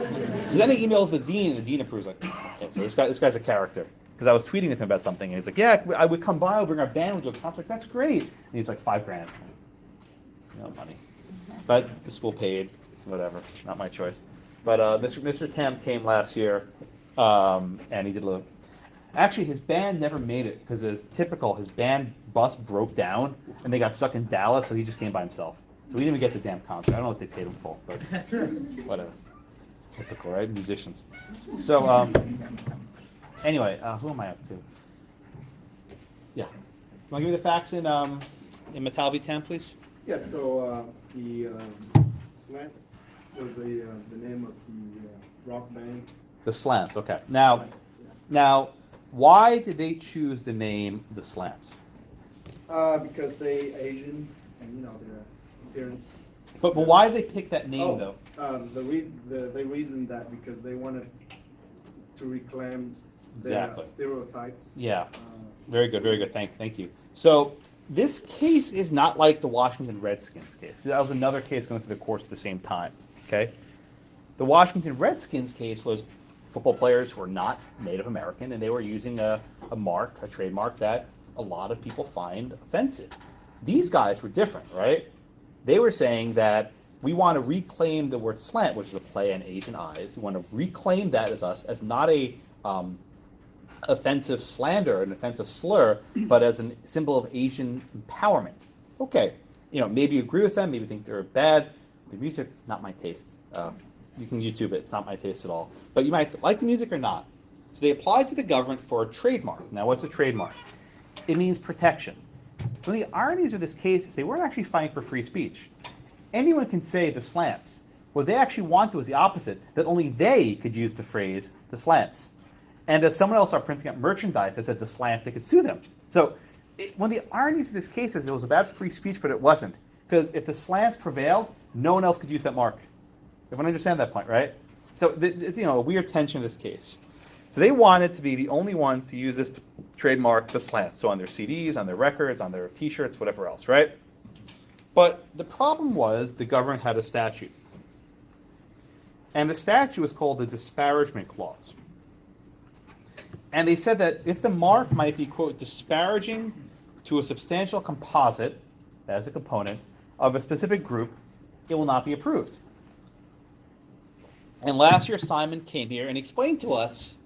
Speaker 1: So then he emails the dean, and the dean approves. Like, okay, so this guy's a character. Because I was tweeting with him about something, and he's like, yeah, I would come by, I'll bring our band, we'll do a concert. That's great. And he's like, $5,000. No money. But the school paid, whatever, not my choice. But Mr. Tam came last year, and he did a little. Actually, his band never made it because, as typical, his band bus broke down, and they got stuck in Dallas, so he just came by himself. So we didn't even get the damn concert. I don't know what they paid him for, but whatever. It's typical, right? Musicians. So anyway, who am I up to? Yeah. Want to give me the facts in Matal v. Tam, please?
Speaker 14: Yes. So the Slants was the name of the rock band.
Speaker 1: The Slants. Okay. Now, why did they choose the name the Slants?
Speaker 14: Because they Asian and their appearance.
Speaker 1: But why did they pick that name though?
Speaker 14: The reason that because they wanted to reclaim their stereotypes.
Speaker 1: Yeah. Very good. Very good. Thank you. So this case is not like the Washington Redskins case. That was another case going through the courts at the same time. Okay. The Washington Redskins case was football players who were not Native American, and they were using a trademark that a lot of people find offensive. These guys were different, right? They were saying that we want to reclaim the word slant, which is a play on Asian eyes. We want to reclaim that as not a offensive slander, an offensive slur, but as a symbol of Asian empowerment. Okay, maybe you agree with them, maybe you think they're bad. The music, not my taste. You can YouTube it. It's not my taste at all. But you might like the music or not. So they applied to the government for a trademark. Now, what's a trademark? It means protection. So the ironies of this case is they weren't actually fighting for free speech. Anyone can say the slants. What they actually wanted was the opposite, that only they could use the phrase the slants. And if someone else started printing up merchandise that said the slants, they could sue them. So one of the ironies of this case is it was about free speech, but it wasn't. Because if the slants prevailed, no one else could use that mark. Everyone understand that point, right? So it's a weird tension in this case. So they wanted to be the only ones to use this trademark, the slant. So on their CDs, on their records, on their T-shirts, whatever else, right? But the problem was the government had a statute. And the statute was called the Disparagement Clause. And they said that if the mark might be, quote, disparaging to a substantial composite, as a component, of a specific group, it will not be approved. And last year, Simon came here and explained to us,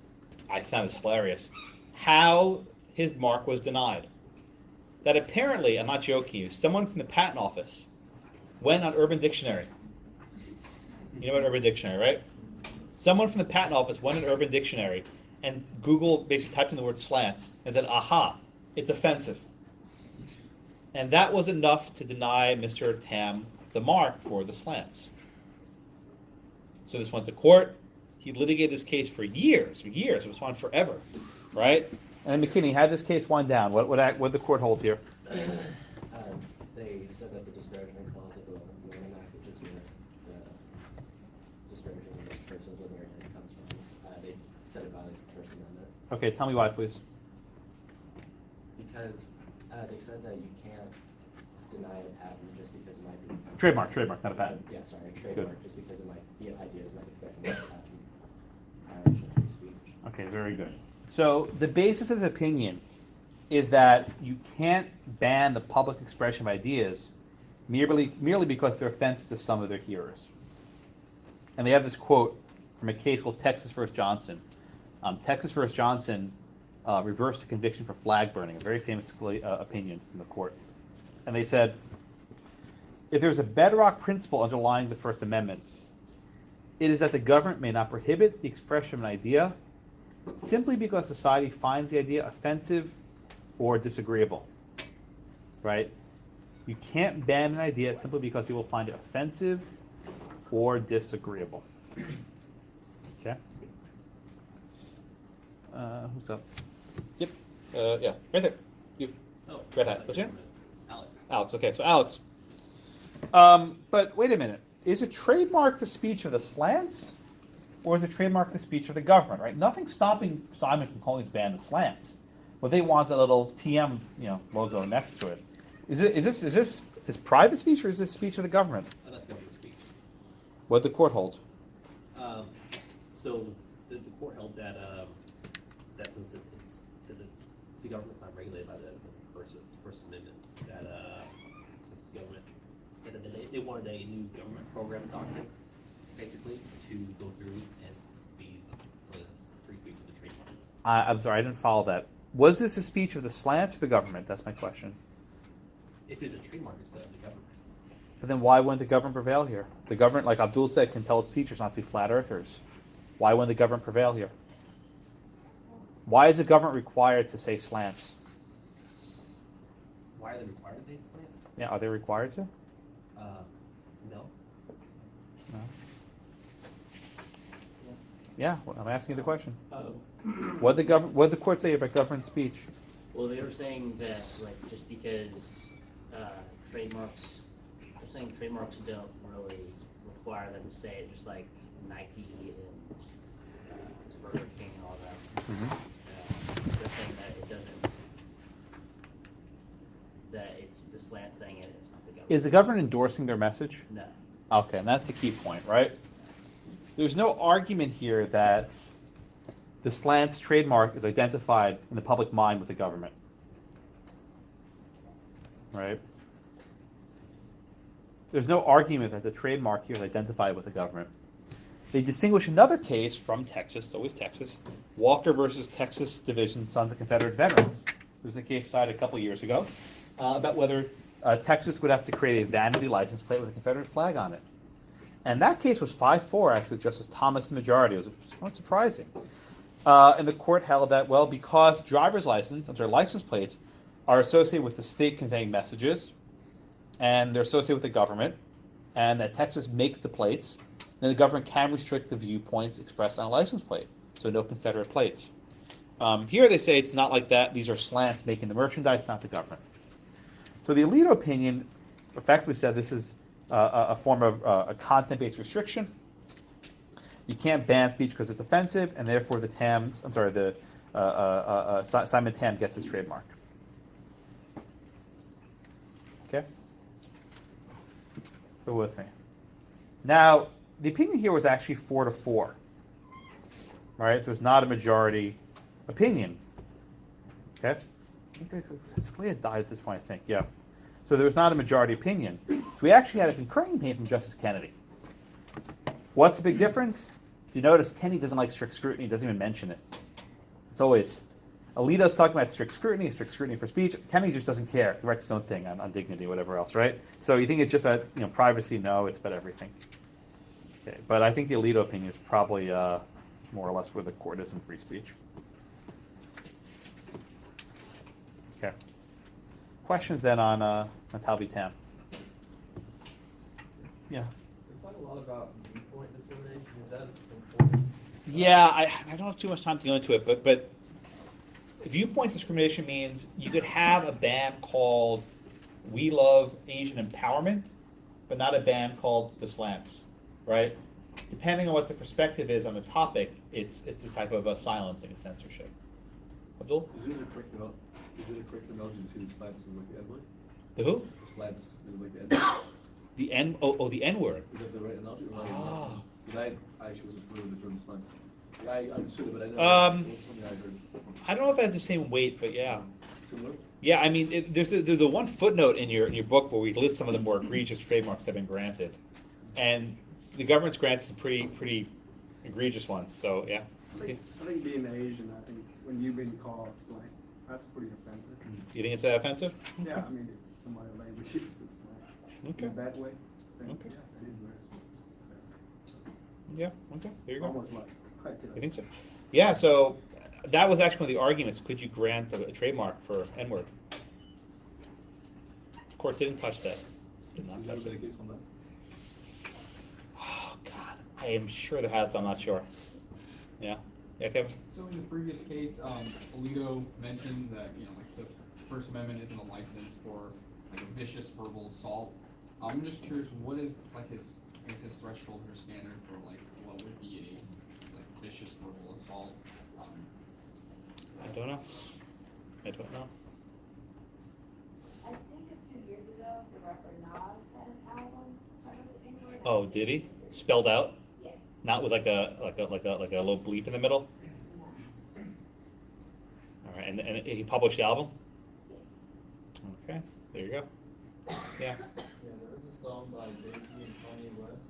Speaker 1: I found this hilarious, how his mark was denied. That apparently, I'm not joking you, someone from the patent office went on Urban Dictionary. You know about Urban Dictionary, right? Someone from the patent office went on Urban Dictionary and Google basically typed in the word slants and said, aha, it's offensive. And that was enough to deny Mr. Tam the mark for the slants. So this went to court. He litigated this case for years. It was on forever, right? And then McKinney had this case won down. What did the court hold here?
Speaker 15: They said that the disparagement clause of the Lanham Act, which is where the disparaging of those persons of their identity comes from, they said it violates the First Amendment.
Speaker 1: Okay, tell me why, please.
Speaker 15: Because they said that you can't deny a patent just because it might be
Speaker 1: Trademark, not a patent.
Speaker 15: Yeah, sorry, trademark just because it might, the ideas might affect the patent. It's a violation of free speech.
Speaker 1: Okay, very good. So the basis of this opinion is that you can't ban the public expression of ideas merely because they're offensive to some of their hearers. And they have this quote from a case called Texas v. Johnson. Texas v. Johnson reversed the conviction for flag burning, a very famous opinion from the court. And they said, if there's a bedrock principle underlying the First Amendment, it is that the government may not prohibit the expression of an idea simply because society finds the idea offensive or disagreeable, right? You can't ban an idea simply because people find it offensive or disagreeable. Okay? Who's up? Yep. Yeah, right there. You.
Speaker 16: Oh,
Speaker 1: Red hat. What's your name?
Speaker 16: Alex.
Speaker 1: Alex. Okay, so Alex. But wait a minute. Is it trademark the speech of the slants, or is it trademark the speech of the government? Right? Nothing's stopping Simon from calling his band the slants. What they want is a little TM, logo next to it. Is this private speech or is this speech of the government?
Speaker 16: That's government speech.
Speaker 1: What did the court hold?
Speaker 16: So the court held that since the government's not regulated by the First Amendment, that the government they wanted a new government program doctrine, basically, to go through and be the free speech of the trademark.
Speaker 1: I'm sorry, I didn't follow that. Was this a speech of the slants or the government? That's my question.
Speaker 16: If it's a trademark, it's of the government.
Speaker 1: But then why wouldn't the government prevail here? The government, like Abdul said, can tell its teachers not to be flat earthers. Why wouldn't the government prevail here? Why is the government required to say slants?
Speaker 16: Why are they required to say slants?
Speaker 1: Yeah, are they required to?
Speaker 16: No.
Speaker 1: No. Yeah, well, I'm asking you the question. What did the court say about government speech?
Speaker 17: Well, they were saying that, just because trademarks don't really require them to say it, just like Nike and Burger King and all that.
Speaker 1: Mm-hmm.
Speaker 17: They're saying that it doesn't, that it's the slant saying it, it's not the government.
Speaker 1: Is the government endorsing their message?
Speaker 17: No.
Speaker 1: Okay, and that's the key point, right? There's no argument here that the slants trademark is identified in the public mind with the government, right? There's no argument that the trademark here is identified with the government. They distinguish another case from Texas, always Texas, Walker versus Texas Division Sons of Confederate Veterans. There was a case cited a couple years ago about whether Texas would have to create a vanity license plate with a Confederate flag on it. And that case was 5-4, actually, with Justice Thomas in the majority. It was somewhat surprising. And the court held that, well, because license plates are associated with the state conveying messages, and they're associated with the government, and that Texas makes the plates, then the government can restrict the viewpoints expressed on a license plate. So no Confederate plates. Here they say it's not like that. These are slants making the merchandise, not the government. So the Alito opinion effectively said this is a form of a content-based restriction. You can't ban speech because it's offensive, and therefore Simon Tam gets his trademark. Okay? Go with me. Now, the opinion here was actually 4-4. Right? There was not a majority opinion. Okay? Scalia died at this point, I think. Yeah. So there was not a majority opinion. So we actually had a concurring opinion from Justice Kennedy. What's the big difference? If you notice, Kennedy doesn't like strict scrutiny. He doesn't even mention it. It's always, Alito's talking about strict scrutiny for speech. Kennedy just doesn't care. He writes his own thing on dignity, whatever else, right? So you think it's just about privacy? No, it's about everything. Okay, but I think the Alito opinion is probably more or less where the court is in free speech. Okay. Questions then on Matal v. Tam? Yeah.
Speaker 18: We find a lot about viewpoint discrimination. Is that important?
Speaker 1: Yeah, I don't have too much time to go into it, but viewpoint discrimination means you could have a band called We Love Asian Empowerment, but not a band called The Slants, right? Depending on what the perspective is on the topic, it's a type of a silencing and censorship. Abdul?
Speaker 5: Is it a correct analogy to say the slants is like the N-word?
Speaker 1: The who?
Speaker 5: The slants is like the N-word.
Speaker 1: The the N-word.
Speaker 5: Is that the right analogy?
Speaker 1: Ah.
Speaker 5: Because I actually wasn't familiar with the term slants. Yeah, I understood it, but I never. It was something I heard.
Speaker 1: I don't know if it has the same weight, but yeah.
Speaker 5: Similar?
Speaker 1: Yeah, I mean, there's the one footnote in your book where we list some of the more egregious trademarks that have been granted, and the government's grants some pretty egregious ones. So yeah.
Speaker 14: I think being Asian, I think when you've been called slang, that's pretty offensive.
Speaker 1: You think it's offensive?
Speaker 14: Yeah, I mean, if somebody labels you as slang in a bad way, then
Speaker 1: Okay.
Speaker 14: yeah, it is very
Speaker 1: Yeah. Okay. There you go.
Speaker 14: almost like.
Speaker 1: You think so? Yeah. So that was actually one of the arguments. Could you grant a trademark for N-word? The court didn't touch that. Did not
Speaker 5: Has there
Speaker 1: touch
Speaker 5: been a
Speaker 1: it.
Speaker 5: case on that?
Speaker 1: Oh God, I am sure there has, but I'm not sure. Yeah. Yeah, Kevin.
Speaker 19: So in the previous case, Alito mentioned that like the First Amendment isn't a license for like a vicious verbal assault. I'm just curious, what is like his threshold or standard for like what would be a vicious verbal assault?
Speaker 1: I don't know.
Speaker 10: I think a few years ago, the rapper Nas had an album titled N-word.
Speaker 1: Oh, did he? Spelled out?
Speaker 10: Yeah.
Speaker 1: Not with like a little bleep in the middle? All right, and he published the album? Okay, there you go. Yeah.
Speaker 18: Yeah, there was a song by Jay-Z and Kanye West.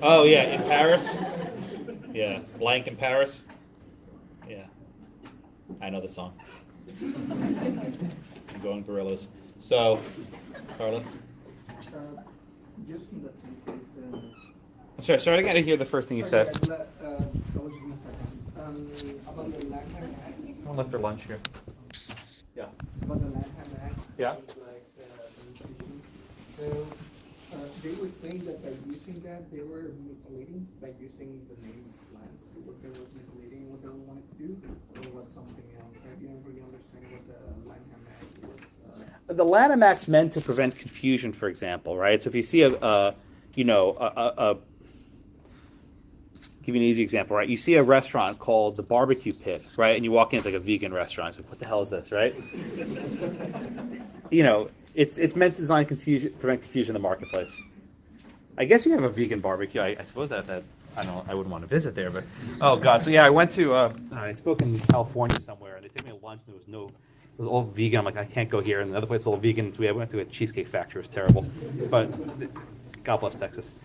Speaker 1: Oh yeah, in Paris? Yeah, blank in Paris? Yeah. I know the song. I'm going gorillas. So, Carlos?
Speaker 12: Just in that same case,
Speaker 1: I'm sorry, I gotta hear the first thing you said.
Speaker 12: I was gonna start about the Lanham Act.
Speaker 1: Someone left their lunch here. Yeah.
Speaker 12: About the Lanham Act.
Speaker 1: Yeah.
Speaker 12: Like, so, they were saying that by using that, they were misleading by using the name slants. What they were misleading, what they wanted to do, or was something else. I didn't really understand what the Lanham Act was.
Speaker 1: The Lanham Act's meant to prevent confusion, for example, right? So if you see give you an easy example, right? You see a restaurant called the Barbecue Pit, right? And you walk in, it's like a vegan restaurant. It's like, what the hell is this, right? It's meant to prevent confusion in the marketplace. I guess you have a vegan barbecue. I suppose that I don't know. I wouldn't want to visit there, but oh god. So yeah, I went to I spoke in California somewhere, and they took me to lunch, and it was all vegan. I'm like, I can't go here. And the other place was all vegan. So we went to a cheesecake factory. It was terrible, but God bless Texas.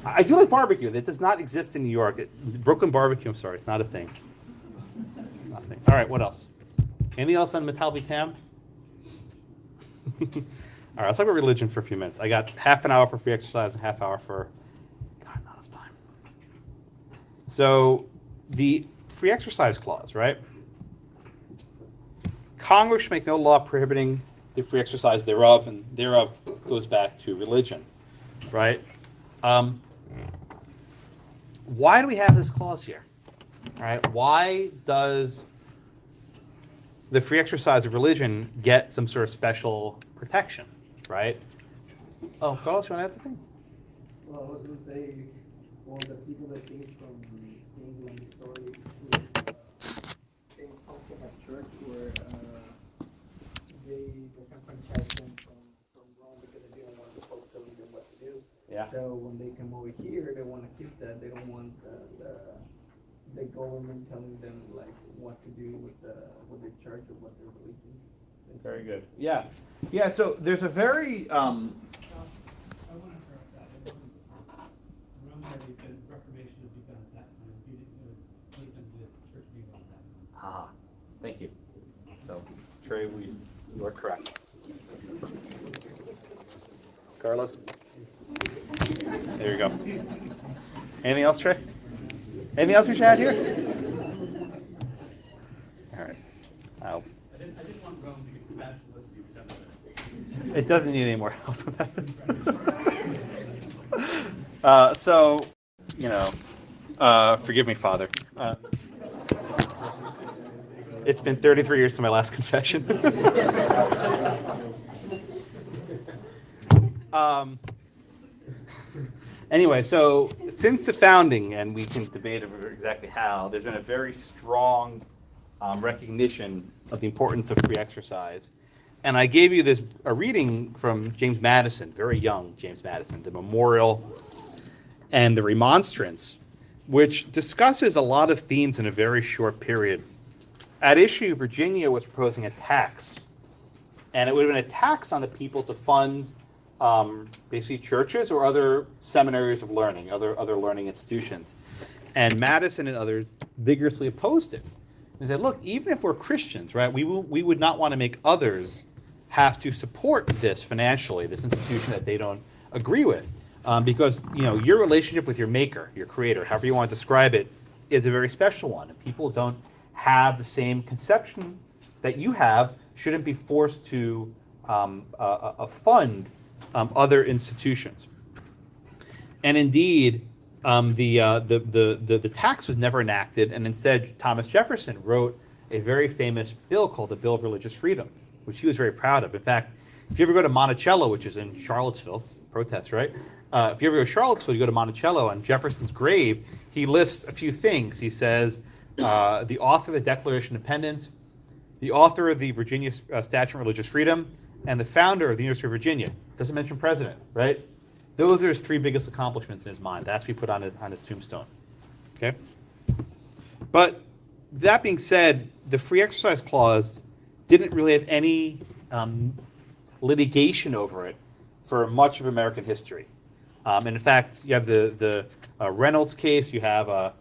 Speaker 1: I do like barbecue. That does not exist in New York. Brooklyn barbecue. I'm sorry, it's not a thing. Not a thing. All right, what else? Anything else on Matal v. Tam? All right, let's talk about religion for a few minutes. I got half an hour for free exercise and half hour for God, not enough time. So the free exercise clause, right? Congress should make no law prohibiting the free exercise thereof, and thereof goes back to religion, right? Why do we have this clause here? Right? Why does the free exercise of religion get some sort of special protection? Right? Oh, Carlos, you want to add something?
Speaker 12: Well, I was going to say, well, the people that came from England historically came from a church where they disenfranchised them from Rome because they didn't want the Pope telling them what to do.
Speaker 1: Yeah.
Speaker 12: So when they come over here, they want to keep that. They don't want the government telling them like what to do with the church or what their religion.
Speaker 1: Very good. Yeah. Yeah, so there's a very
Speaker 4: I want to correct that. It wasn't Rome had the Reformation had begun at that time. You didn't put the church being on that.
Speaker 1: Ah, thank you. So, Trey, you are correct. Carlos? There you go. Anything else, Trey? Anything else we should add here? All right.
Speaker 4: I didn't want Rome to get bad publicity.
Speaker 1: It doesn't need any more help. So, forgive me, Father. It's been 33 years since my last confession. Anyway, so since the founding, and we can debate over exactly how, there's been a very strong recognition of the importance of free exercise. And I gave you a reading from James Madison, very young James Madison, the Memorial and the Remonstrance, which discusses a lot of themes in a very short period. At issue, Virginia was proposing a tax, and it would have been a tax on the people to fund basically churches or other seminaries of learning, other learning institutions. And Madison and others vigorously opposed it. They said, look, even if we're Christians, right, we would not want to make others have to support this financially, this institution that they don't agree with. Because your relationship with your maker, your creator, however you want to describe it, is a very special one. And people don't have the same conception that you have, shouldn't be forced to fund other institutions. And indeed, the tax was never enacted, and instead Thomas Jefferson wrote a very famous bill called the Bill of Religious Freedom, which he was very proud of. In fact, if you ever go to Monticello, which is in Charlottesville, protest, right? If you ever go to Charlottesville, you go to Monticello, on Jefferson's grave, he lists a few things. He says, the author of the Declaration of Independence, the author of the Virginia Statute on Religious Freedom, and the founder of the University of Virginia. Doesn't mention president, right? Those are his three biggest accomplishments in his mind. That's to be put on his tombstone. Okay? But that being said, the free exercise clause didn't really have any litigation over it for much of American history. And in fact, you have the Reynolds case, you have a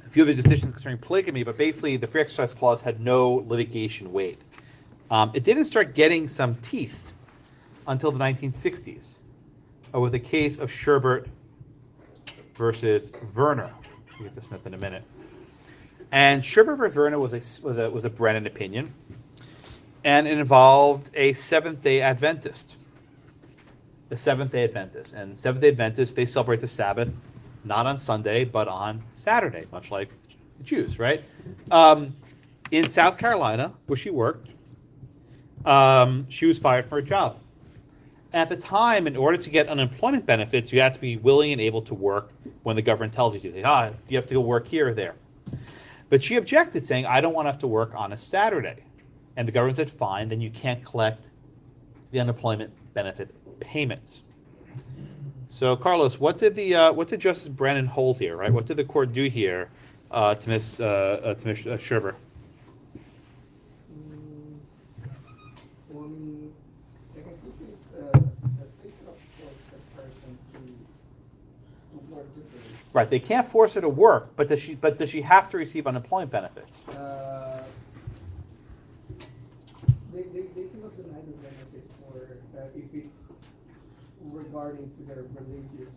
Speaker 1: few of the decisions concerning polygamy, but basically the free exercise clause had no litigation weight. It didn't start getting some teeth until the 1960s with the case of Sherbert versus Verner. We'll get to Smith in a minute. And Sherbert versus Verner was a Brennan opinion, and it involved a Seventh-day Adventist. The Seventh-day Adventists. And Seventh-day Adventists, they celebrate the Sabbath not on Sunday, but on Saturday, much like the Jews, right? In South Carolina, where she worked, she was fired from her job. At the time, in order to get unemployment benefits, you had to be willing and able to work when the government tells you to. You have to go work here or there. But she objected, saying, I don't want to have to work on a Saturday. And the government said, fine, then you can't collect the unemployment benefit payments. So, Carlos, what did Justice Brennan hold here, right? What did the court do here to Ms. Sherbert? Right, they can't force her to work, but does she have to receive unemployment benefits?
Speaker 12: They cannot deny the benefits for if it's regarding to their religious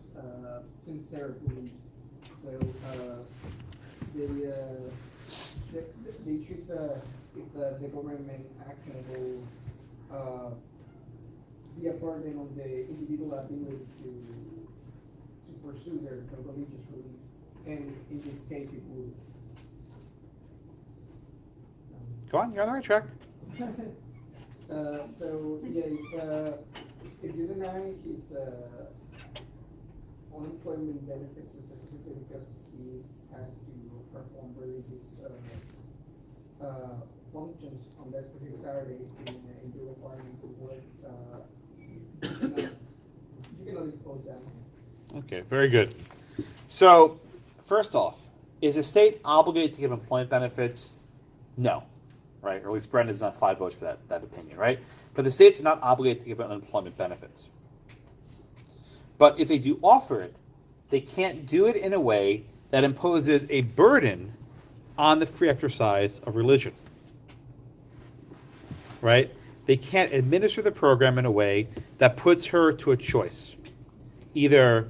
Speaker 12: sincere beliefs. So they choose if the government action will be a burden on the individual ability to pursue their religious belief, and in this case it would.
Speaker 1: Go on, you're on the right track.
Speaker 12: So yeah, if you deny his unemployment benefits specifically because he has to perform religious functions on that specific Saturday in the requirement to work, you cannot impose that.
Speaker 1: Okay, very good. So, first off, is the state obligated to give employment benefits? No, right? Or at least Brendan's not 5 votes for that opinion, right? But the states are not obligated to give unemployment benefits. But if they do offer it, they can't do it in a way that imposes a burden on the free exercise of religion, right? They can't administer the program in a way that puts her to a choice. Either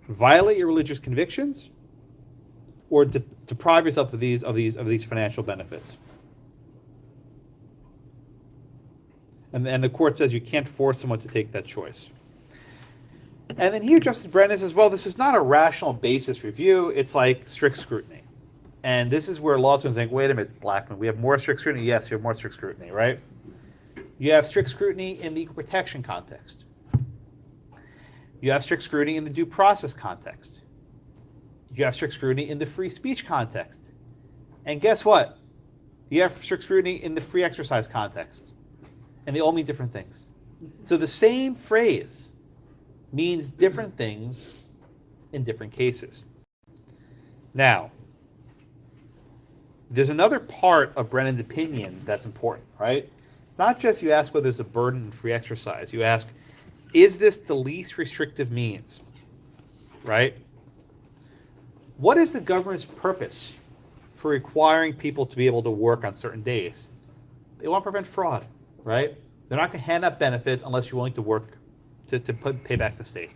Speaker 1: violate your religious convictions or deprive yourself of these financial benefits. And the court says you can't force someone to take that choice. And then here Justice Brennan says, well, this is not a rational basis review, it's like strict scrutiny. And this is where law is going to think, wait a minute, Blackman, we have more strict scrutiny? Yes, you have more strict scrutiny, right? You have strict scrutiny in the equal protection context. You have strict scrutiny in the due process context. You have strict scrutiny in the free speech context. And guess what? You have strict scrutiny in the free exercise context. And they all mean different things. So the same phrase means different things in different cases. Now, there's another part of Brennan's opinion that's important, right? It's not just you ask whether there's a burden in free exercise. You ask, is this the least restrictive means, right? What is the government's purpose for requiring people to be able to work on certain days? They want to prevent fraud, right? They're not going to hand out benefits unless you're willing to work to pay back the state.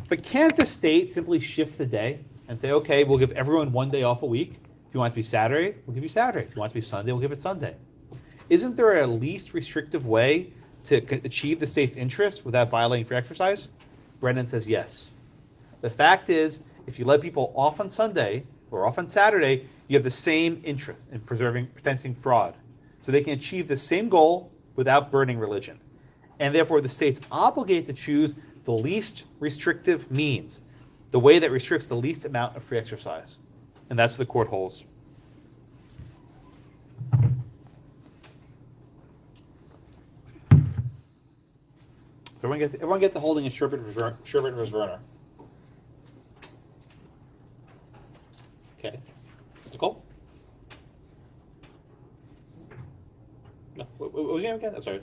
Speaker 1: But can't the state simply shift the day and say, okay, we'll give everyone one day off a week. If you want it to be Saturday, we'll give you Saturday. If you want it to be Sunday, we'll give it Sunday. Isn't there a least restrictive way to achieve the state's interest without violating free exercise? Brennan says yes. The fact is, if you let people off on Sunday or off on Saturday, you have the same interest in preventing fraud. So they can achieve the same goal without burdening religion. And therefore, the state's obligated to choose the least restrictive means, the way that restricts the least amount of free exercise. And that's what the court holds. So everyone get the holding in Sherbert versus Verner. Okay. Nicole? No. What was your name again? I'm sorry.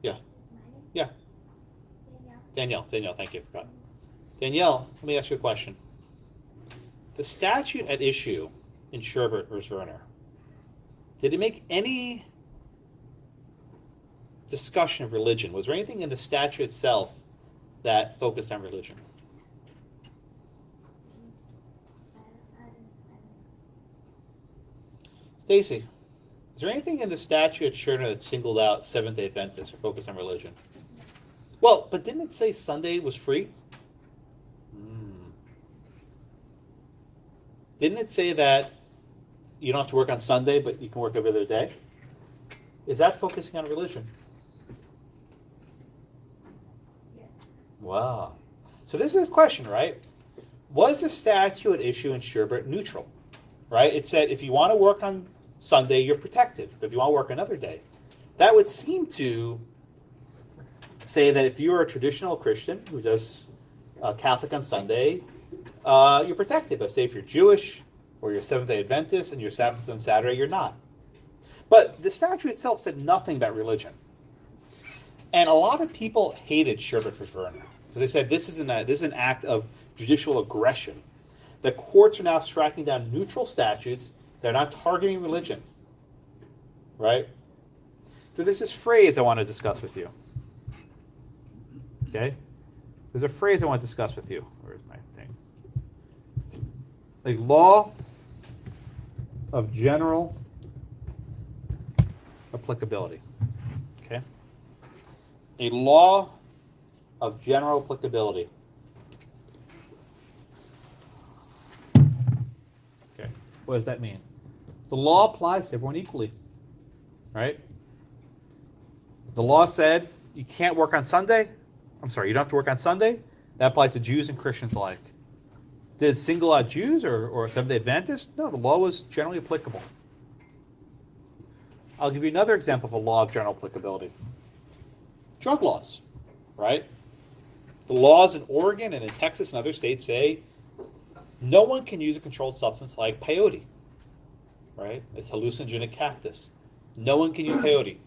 Speaker 1: Yeah. Yeah. Danielle, thank you. Forgot. Danielle, let me ask you a question. The statute at issue in Sherbert versus Verner, did it make any discussion of religion? Was there anything in the statute itself that focused on religion? Stacy, is there anything in the statute at Sherbert that singled out Seventh-day Adventists or focused on religion? Well, but didn't it say Sunday was free? Didn't it say that you don't have to work on Sunday, but you can work every other day? Is that focusing on religion?
Speaker 10: Yes.
Speaker 1: Wow. So this is a question, right? Was the statute at issue in Sherbert neutral? Right? It said if you want to work on Sunday, you're protected. But if you want to work another day, that would seem to say that if you're a traditional Christian who does Catholic on Sunday, you're protected. But say if you're Jewish or you're Seventh-day Adventist and you're Sabbath on Saturday, you're not. But the statute itself said nothing about religion. And a lot of people hated Sherbert versus Verner. So they said this is an act of judicial aggression. The courts are now striking down neutral statutes that are not targeting religion. Right? So there's this phrase I want to discuss with you. Okay? There's a phrase I want to discuss with you. Where's my thing? A law of general applicability. Okay? A law of general applicability. Okay. What does that mean? The law applies to everyone equally. Right? The law said you can't work on Sunday. I'm sorry, you don't have to work on Sunday. That applied to Jews and Christians alike. Did it single out Jews or Seventh-day Adventists? No, the law was generally applicable. I'll give you another example of a law of general applicability. Drug laws, right? The laws in Oregon and in Texas and other states say no one can use a controlled substance like peyote, right? It's hallucinogenic cactus. No one can use peyote.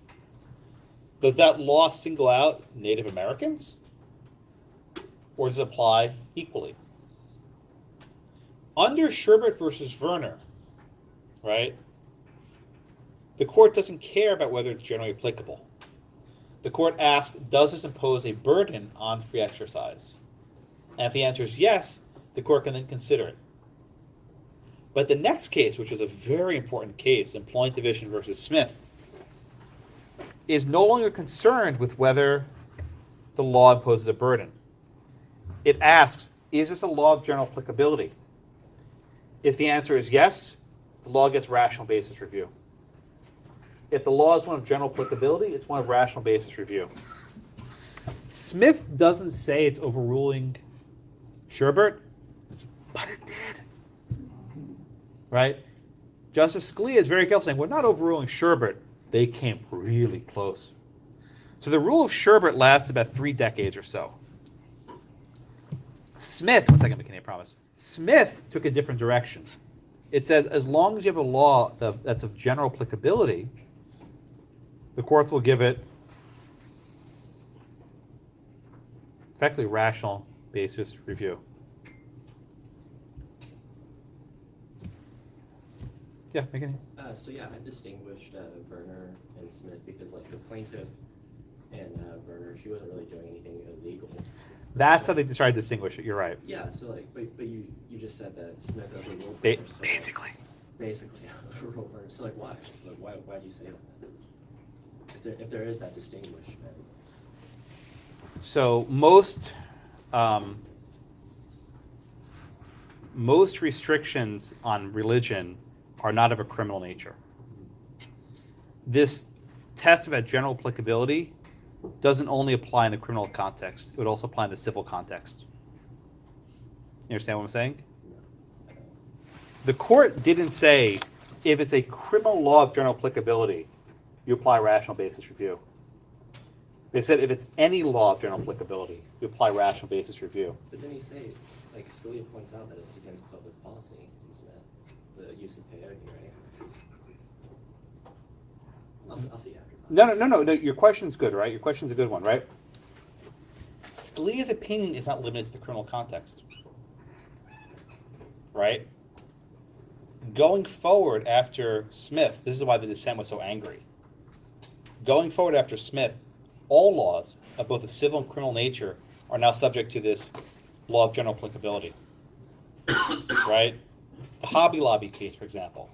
Speaker 1: Does that law single out Native Americans? Or does it apply equally? Under Sherbert versus Verner, right, the court doesn't care about whether it's generally applicable. The court asks, does this impose a burden on free exercise? And if the answer is yes, the court can then consider it. But the next case, which is a very important case, Employment Division versus Smith, is no longer concerned with whether the law imposes a burden. It asks, is this a law of general applicability? If the answer is yes, the law gets rational basis review. If the law is one of general applicability, it's one of rational basis review. Smith doesn't say it's overruling Sherbert, but it did. Right? Justice Scalia is very careful saying, we're not overruling Sherbert. They came really close. So the rule of Sherbert lasts about 3 decades or so. Smith, one second, McKinney, I promise. Smith took a different direction. It says, as long as you have a law that's of general applicability, the courts will give it effectively rational basis review. Yeah, McKinney.
Speaker 15: So yeah, I distinguished Verner and Smith because like the plaintiff and Verner, she wasn't really doing anything illegal.
Speaker 1: That's how they tried to distinguish it. You're right.
Speaker 15: Yeah. So like, but you just said that Smith overruled
Speaker 1: Ba-
Speaker 15: Verner, so
Speaker 1: basically.
Speaker 15: Basically overruled Verner. So like, why? Like, why do you say that? If there is that distinguishment.
Speaker 1: So most restrictions on religion are not of a criminal nature. This test about general applicability doesn't only apply in the criminal context. It would also apply in the civil context. You understand what I'm saying? The court didn't say if it's a criminal law of general applicability, you apply rational basis review. They said if it's any law of general applicability, you apply rational basis review.
Speaker 15: But then you say, like Scalia points out that it's against public policy in Smith, the use of peyote, right? I'll see after.
Speaker 1: No. Your question's good, right? Your question's a good one, right? Scalia's opinion is not limited to the criminal context, right? Going forward after Smith, this is why the dissent was so angry. Going forward after Smith, all laws of both a civil and criminal nature are now subject to this law of general applicability, right? The Hobby Lobby case, for example,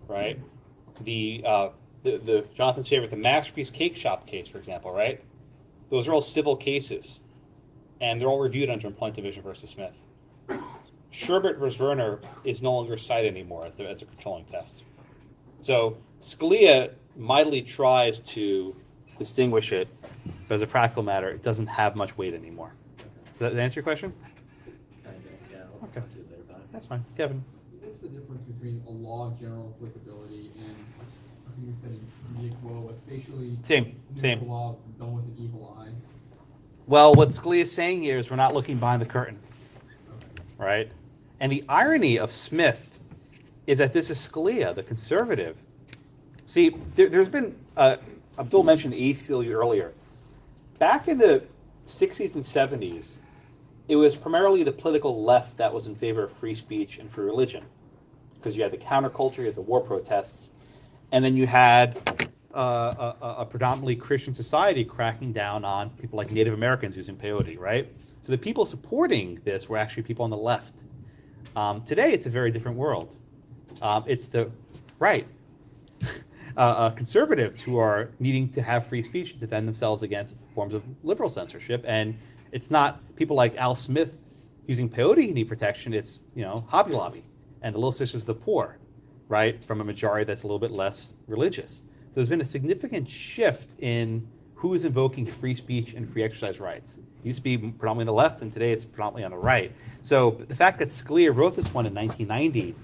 Speaker 1: right? The Jonathan's favorite, the Masterpiece Cake Shop case, for example, right? Those are all civil cases, and they're all reviewed under Employment Division versus Smith. Sherbert versus Verner is no longer cited anymore as a controlling test. So Scalia mightily tries to distinguish it, but as a practical matter, it doesn't have much weight anymore. Does that answer your question?
Speaker 15: Yeah. I'll
Speaker 1: Okay.
Speaker 15: talk to you later about it.
Speaker 1: That's fine. Kevin.
Speaker 19: What's the difference between a law of general applicability and, I think we said in equal with facially
Speaker 1: Same.
Speaker 19: neutral law done with an evil eye?
Speaker 1: Well, what Scalia is saying here is we're not looking behind the curtain, right? And the irony of Smith is that this is Scalia, the conservative. See, there's been, Abdul mentioned the ACLU earlier. Back in the 60s and 70s, it was primarily the political left that was in favor of free speech and free religion, because you had the counterculture, you had the war protests, and then you had a predominantly Christian society cracking down on people like Native Americans using peyote, right? So the people supporting this were actually people on the left. Today, it's a very different world. It's the right conservatives who are needing to have free speech to defend themselves against forms of liberal censorship, and it's not people like Al Smith using peyote who need protection. It's Hobby Lobby and the Little Sisters of the Poor, right, from a majority that's a little bit less religious. So there's been a significant shift in who is invoking free speech and free exercise rights. It used to be predominantly on the left, and today it's predominantly on the right. So the fact that Scalia wrote this one in 1990,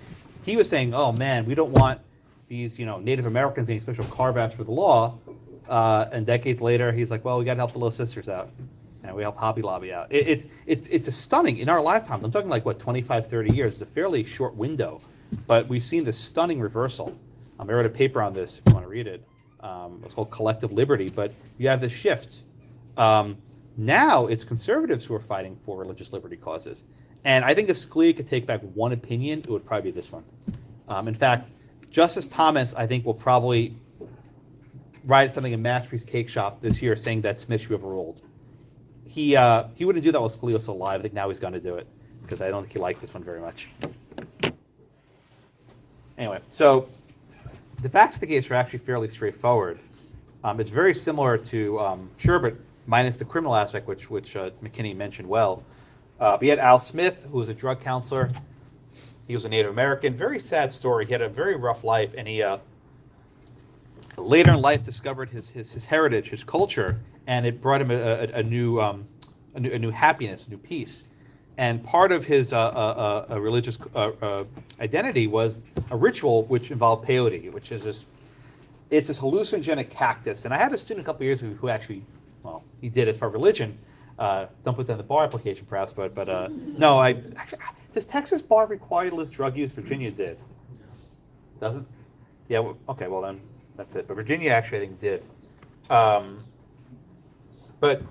Speaker 1: he was saying, oh man, we don't want these Native Americans getting special carve-outs for the law. And decades later, he's like, well, we got to help the Little Sisters out. And we help Hobby Lobby out. It's a stunning, in our lifetimes, I'm talking like, 25, 30 years. It's a fairly short window. But we've seen this stunning reversal. I wrote a paper on this if you want to read it. It's called Collective Liberty. But you have this shift. Now it's conservatives who are fighting for religious liberty causes. And I think if Scalia could take back one opinion, it would probably be this one. In fact, Justice Thomas, I think, will probably write something in Masterpiece Cake Shop this year saying that Smith should be overruled. He wouldn't do that while Scalia was still alive. I think now he's going to do it because I don't think he liked this one very much. Anyway, so the facts of the case are actually fairly straightforward. It's very similar to Sherbert, minus the criminal aspect, which McKinney mentioned well. But you had Al Smith, who was a drug counselor. He was a Native American. Very sad story. He had a very rough life, and he later in life discovered his heritage, his culture, and it brought him a new happiness, a new peace. And part of his religious identity was a ritual which involved peyote, which is this hallucinogenic cactus. And I had a student a couple years ago who actually, well, he did it as part of religion. Don't put that in the bar application, perhaps, but no. Does Texas bar require you to list drug use? Virginia did. Doesn't? Yeah. Well, okay. Well, then that's it. But Virginia actually, I think, did. But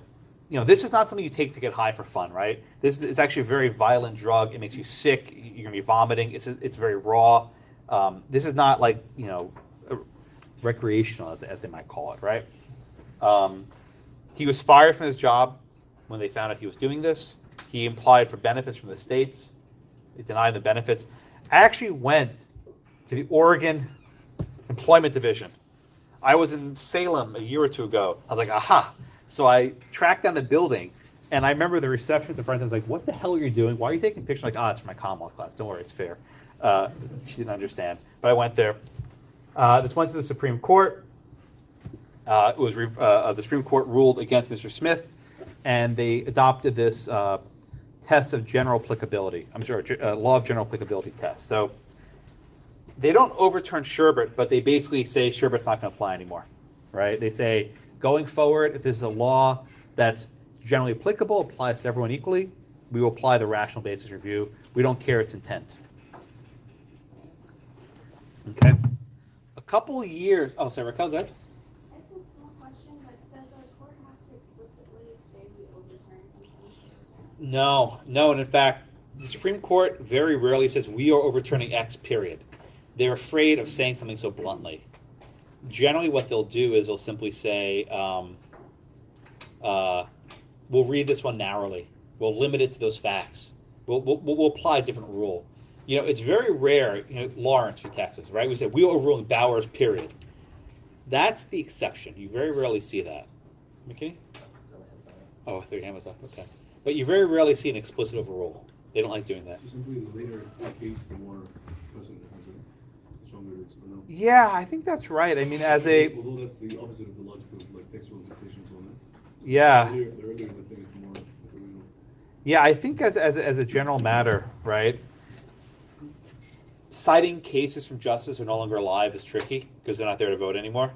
Speaker 1: this is not something you take to get high for fun, right? It's actually a very violent drug. It makes you sick. You're gonna be vomiting. It's very raw. This is not like recreational, as they might call it, right? He was fired from his job when they found out he was doing this. He applied for benefits from the states. They denied the benefits. I actually went to the Oregon Employment Division. I was in Salem a year or two ago. I was like, aha. So I tracked down the building, and I remember the reception at the front. I was like, what the hell are you doing? Why are you taking pictures? I'm like, it's for my ConLaw class. Don't worry, it's fair. She didn't understand. But I went there. This went to the Supreme Court. It was the Supreme Court ruled against Mr. Smith, and they adopted this test of general applicability. Law of general applicability test. So they don't overturn Sherbert, but they basically say Sherbert's not going to apply anymore, right? They say going forward, if this is a law that's generally applicable, applies to everyone equally, we will apply the rational basis review. We don't care its intent. Okay. A couple years. Oh, sorry, Raquel, go ahead.
Speaker 10: It's a small question, but does a court have to explicitly say we overturn something?
Speaker 1: No, and in fact, the Supreme Court very rarely says we are overturning X, period. They're afraid of saying something so bluntly. Generally, what they'll do is they'll simply say, we'll read this one narrowly. We'll limit it to those facts. We'll apply a different rule. It's very rare, Lawrence for Texas, right? We say, we overruling Bowers, period. That's the exception. You very rarely see that. McKinney? Oh, their hand was up, okay. But you very rarely see an explicit overrule. They don't like doing that.
Speaker 5: Simply the later the case, the more precedent it has, the stronger it is, or no?
Speaker 1: Yeah, I think that's right. I mean,
Speaker 5: although that's the opposite of the logical, textual implications on that.
Speaker 1: Yeah.
Speaker 5: The earlier the thing, it's more.
Speaker 1: Yeah, I think as a general matter, right, citing cases from justices who are no longer alive is tricky because they're not there to vote anymore.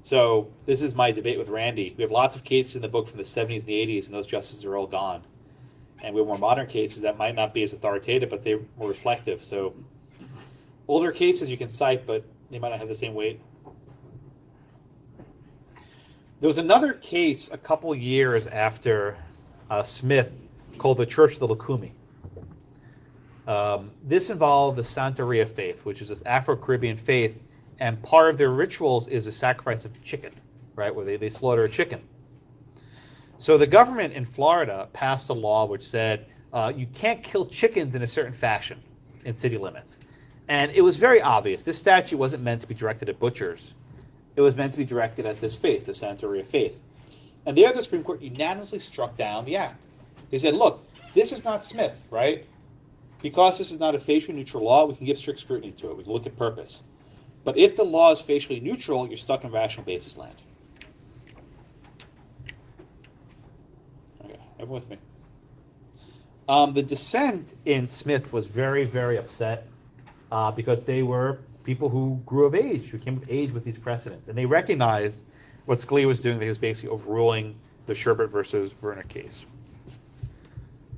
Speaker 1: So this is my debate with Randy. We have lots of cases in the book from the 70s and the 80s, and those justices are all gone. And we have more modern cases that might not be as authoritative, but they're more reflective. So older cases you can cite, but they might not have the same weight. There was another case a couple years after Smith called the Church of the Lukumi. This involved the Santeria faith, which is this Afro-Caribbean faith, and part of their rituals is the sacrifice of chicken, right, where they slaughter a chicken. So the government in Florida passed a law which said you can't kill chickens in a certain fashion in city limits. And it was very obvious. This statute wasn't meant to be directed at butchers. It was meant to be directed at this faith, the Santeria faith. And there the Supreme Court unanimously struck down the act. They said, look, this is not Smith, right? Because this is not a facially neutral law, we can give strict scrutiny to it. We can look at purpose. But if the law is facially neutral, you're stuck in rational basis land. Okay, everyone with me? The dissent in Smith was very, very upset because they were people who grew of age, who came of age with these precedents. And they recognized what Scalia was doing, that he was basically overruling the Sherbert versus Verner case.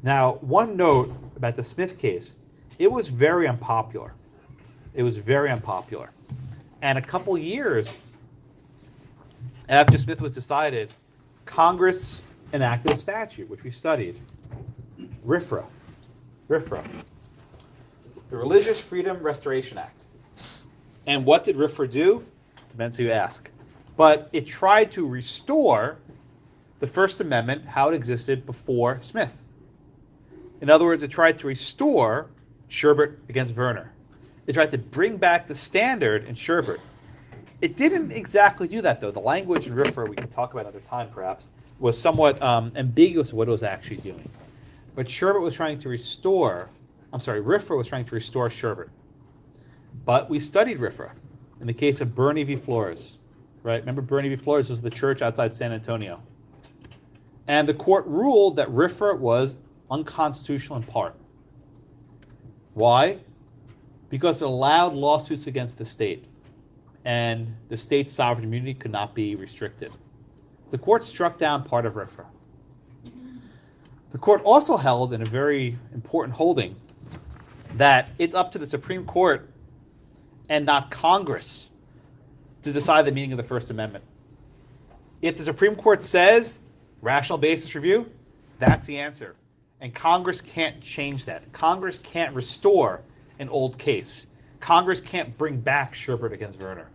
Speaker 1: Now, one note about the Smith case, it was very unpopular. It was very unpopular. And a couple years after Smith was decided, Congress enacted a statute, which we studied, RFRA, the Religious Freedom Restoration Act. And what did RFRA do? Depends who you ask. But it tried to restore the First Amendment how it existed before Smith. In other words, it tried to restore Sherbert against Verner. It tried to bring back the standard in Sherbert. It didn't exactly do that, though. The language in RFRA, we can talk about another time perhaps, was somewhat ambiguous of what it was actually doing. But Sherbert was trying to restore RFRA was trying to restore Sherbert. But we studied RFRA in the case of Bernie v. Flores, right? Remember Bernie v. Flores was the church outside San Antonio. And the court ruled that RFRA was unconstitutional in part. Why? Because it allowed lawsuits against the state, and the state's sovereign immunity could not be restricted. The court struck down part of RFRA. The court also held, in a very important holding, that it's up to the Supreme Court and not Congress to decide the meaning of the First Amendment. If the Supreme Court says rational basis review, that's the answer. And Congress can't change that. Congress can't restore an old case. Congress can't bring back Sherbert against Verner.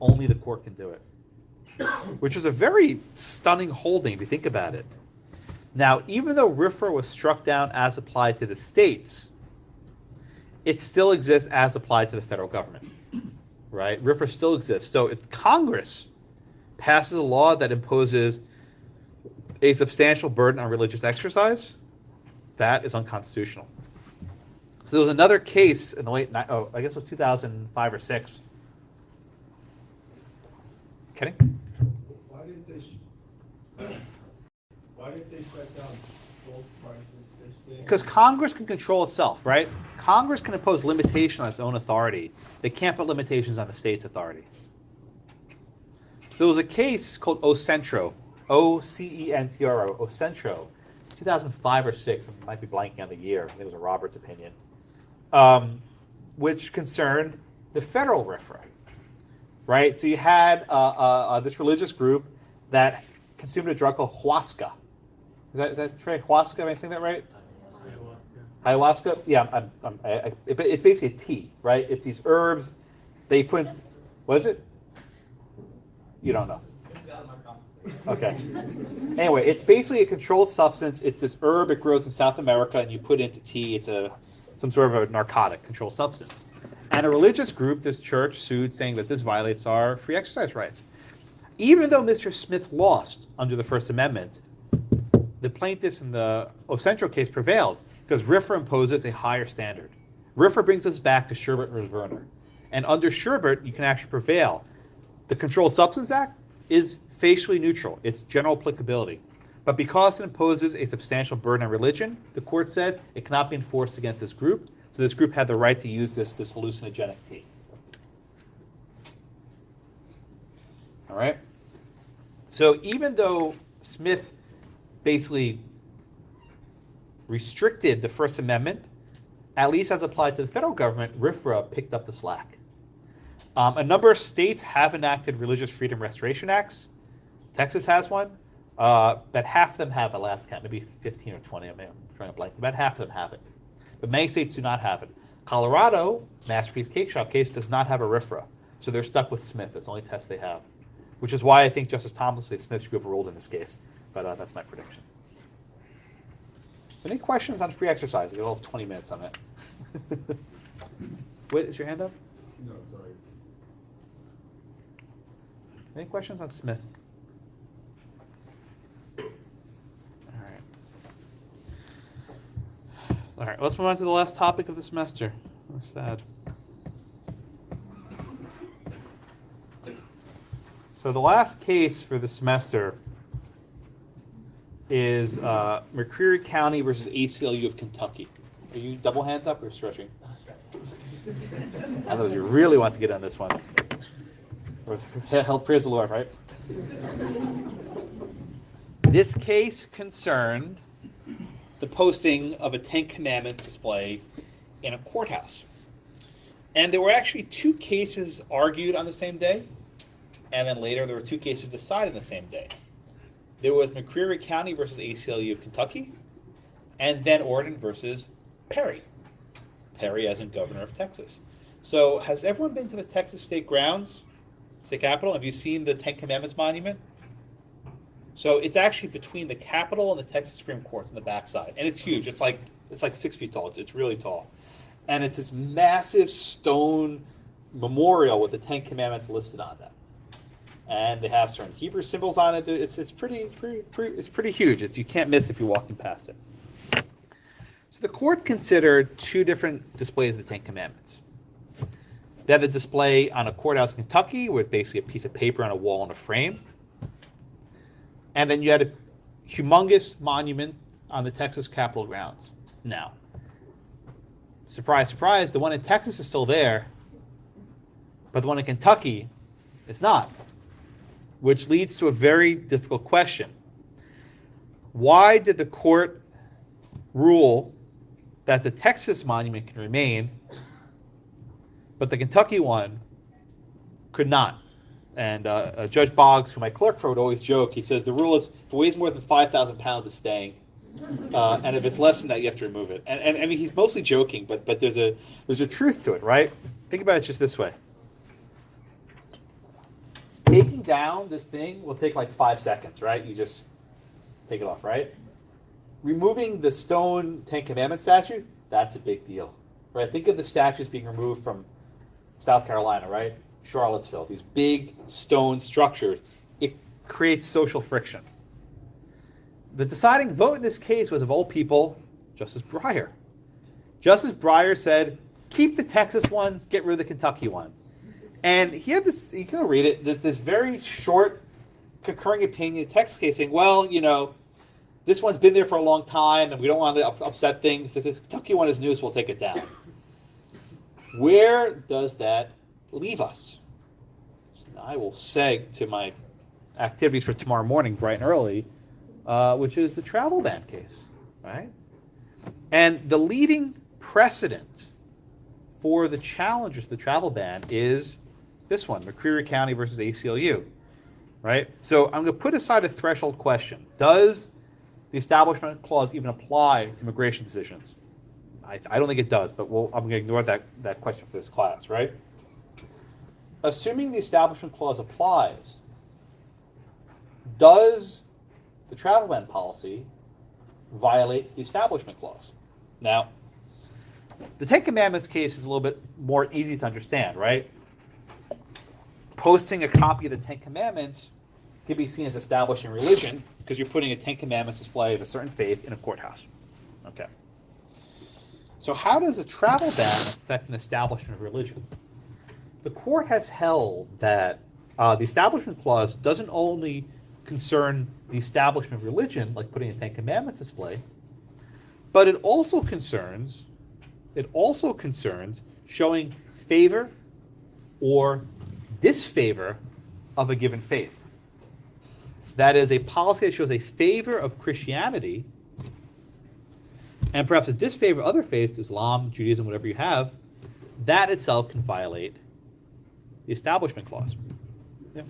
Speaker 1: Only the court can do it. Which is a very stunning holding if you think about it. Now, even though RFRA was struck down as applied to the states, it still exists as applied to the federal government. Right? RFRA still exists. So if Congress passes a law that imposes a substantial burden on religious exercise, that is unconstitutional. So there was another case in the late, I guess it was 2005 or 6. Kidding?
Speaker 12: Why did they shut down both prices?
Speaker 1: Because Congress can control itself, right? Congress can impose limitations on its own authority. They can't put limitations on the state's authority. There was a case called Ocentro, O-C-E-N-T-R-O, Ocentro, 2005 or 6. I might be blanking on the year. I think it was a Roberts opinion, which concerned the federal RFRA, right? So you had this religious group that consumed a drug called huasca. Is that true? Huasca? Am I saying that right? Ayahuasca? Yeah, it's basically a tea, right? It's these herbs. They put, what is it? You don't know. Okay. Anyway, it's basically a controlled substance. It's this herb. It grows in South America, and you put it into tea. It's some sort of a narcotic, controlled substance. And a religious group, this church, sued, saying that this violates our free exercise rights. Even though Mr. Smith lost under the First Amendment, the plaintiffs in the Ocentro case prevailed because RFRA imposes a higher standard. RFRA brings us back to Sherbert versus Verner. And under Sherbert, you can actually prevail. The Controlled Substance Act is facially neutral. It's general applicability. But because it imposes a substantial burden on religion, the court said it cannot be enforced against this group. So this group had the right to use this hallucinogenic tea. All right? So even though Smith basically restricted the First Amendment, at least as applied to the federal government, RFRA picked up the slack. A number of states have enacted Religious Freedom Restoration Acts. Texas has one. But half of them have, at last count, maybe 15 or 20, I'm trying to blank. About half of them have it. But many states do not have it. Colorado, Masterpiece Cake Shop case, does not have a RFRA. So they're stuck with Smith. That's the only test they have. Which is why I think Justice Thomas said Smith should be overruled in this case. But that's my prediction. So any questions on free exercise? We'll have 20 minutes on it. Wait, is your hand up?
Speaker 5: No, sorry.
Speaker 1: Any questions on Smith? All right, let's move on to the last topic of the semester. That's sad. So the last case for the semester is McCreary County versus ACLU of Kentucky. Are you double hands up or stretching? Otherwise, you really want to get on this one. Help, praise the Lord, right? This case concerned the posting of a Ten Commandments display in a courthouse. And there were actually two cases argued on the same day, and then later there were two cases decided on the same day. There was McCreary County versus ACLU of Kentucky, and Van Orden versus Perry. Perry as in governor of Texas. So has everyone been to the Texas State Grounds, State Capitol? Have you seen the Ten Commandments monument? So it's actually between the Capitol and the Texas Supreme Court on the backside. And it's huge. It's like 6 feet tall. It's really tall. And it's this massive stone memorial with the Ten Commandments listed on that. And they have certain Hebrew symbols on it. It's pretty huge. You can't miss if you're walking past it. So the court considered two different displays of the Ten Commandments. They had a display on a courthouse in Kentucky with basically a piece of paper on a wall in a frame. And then you had a humongous monument on the Texas Capitol grounds. Now, surprise, surprise, the one in Texas is still there, but the one in Kentucky is not, which leads to a very difficult question. Why did the court rule that the Texas monument can remain, but the Kentucky one could not? And Judge Boggs, who my clerk for, would always joke. He says the rule is if it weighs more than 5,000 pounds, it's staying, and if it's less than that, you have to remove it. And I mean, he's mostly joking, but there's a truth to it, right? Think about it just this way: taking down this thing will take like 5 seconds, right? You just take it off, right? Removing the stone Ten Commandment statue, that's a big deal, right? Think of the statues being removed from South Carolina, right? Charlottesville, these big stone structures. It creates social friction. The deciding vote in this case was, of all people, Justice Breyer. Justice Breyer said, keep the Texas one, get rid of the Kentucky one. And he had this, you can read it, this very short concurring opinion Texas case saying, well, you know, this one's been there for a long time and we don't want to upset things. The Kentucky one is new, so we'll take it down. Where does that leave us? So I will seg to my activities for tomorrow morning, bright and early, which is the travel ban case, right? And the leading precedent for the challengers to the travel ban is this one, McCreary County versus ACLU, right? So I'm going to put aside a threshold question. Does the Establishment Clause even apply to immigration decisions? I don't think it does, but I'm going to ignore that question for this class, right? Assuming the Establishment Clause applies, does the travel ban policy violate the Establishment Clause? Now, the Ten Commandments case is a little bit more easy to understand, right? Posting a copy of the Ten Commandments can be seen as establishing religion because you're putting a Ten Commandments display of a certain faith in a courthouse. Okay. So how does a travel ban affect an establishment of religion? The court has held that the Establishment Clause doesn't only concern the establishment of religion, like putting a Ten Commandments display, but it also concerns showing favor or disfavor of a given faith. That is, a policy that shows a favor of Christianity and perhaps a disfavor of other faiths, Islam, Judaism, whatever you have, that itself can violate the Establishment Clause. Yeah.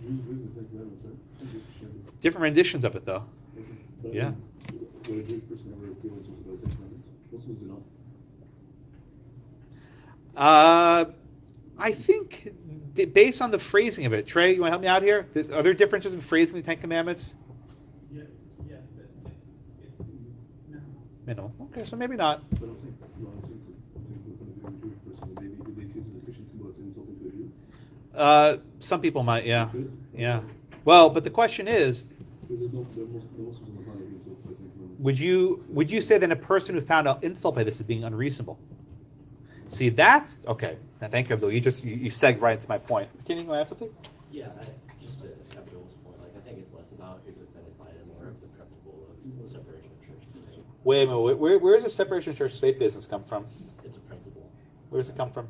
Speaker 1: Different renditions of it, though. Yeah. I think, based on the phrasing of it, Trey, you want to help me out here? Are there differences in phrasing the Ten Commandments?
Speaker 20: Yes, but it's
Speaker 1: Minimal. Okay, so maybe not. Some people might, yeah. Yeah. Well, but the question is, would you say that a person who found out insult by this is being unreasonable? See, that's okay. Now, thank you, Abdul. You segged right into my point. Can you add something?
Speaker 15: Yeah, just to Abdul's point, like I think it's less about who's offended by it and more of the principle of separation of church and state.
Speaker 1: Wait a minute. Where does the separation of church and state business come from?
Speaker 15: It's a principle.
Speaker 1: Where does it come from?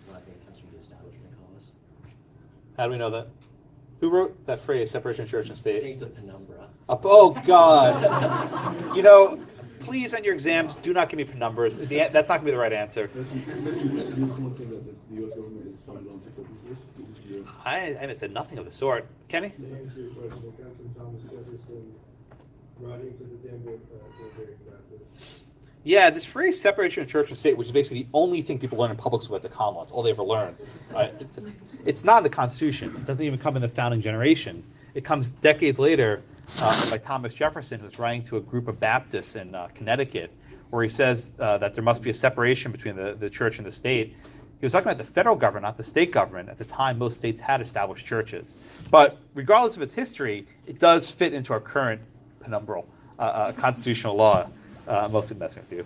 Speaker 15: Well, I think it comes from the Establishment Clause.
Speaker 1: How do we know that? Who wrote that phrase, separation of church and state?
Speaker 15: I think it's a penumbra.
Speaker 1: Oh, God. You know, please, on your exams, do not give me penumbras. That's not going to be the right answer. I haven't said nothing of the sort. Kenny?
Speaker 12: To answer your question, it comes from Thomas Jefferson writing to the Denver Baptist.
Speaker 1: Yeah, this phrase separation of church and state, which is basically the only thing people learn in public school at the ConLaw. It's all they ever learn. Right? It's not in the Constitution. It doesn't even come in the founding generation. It comes decades later by Thomas Jefferson, who's writing to a group of Baptists in Connecticut, where he says that there must be a separation between the church and the state. He was talking about the federal government, not the state government. At the time, most states had established churches. But regardless of its history, it does fit into our current penumbral constitutional law. Mostly messing with you.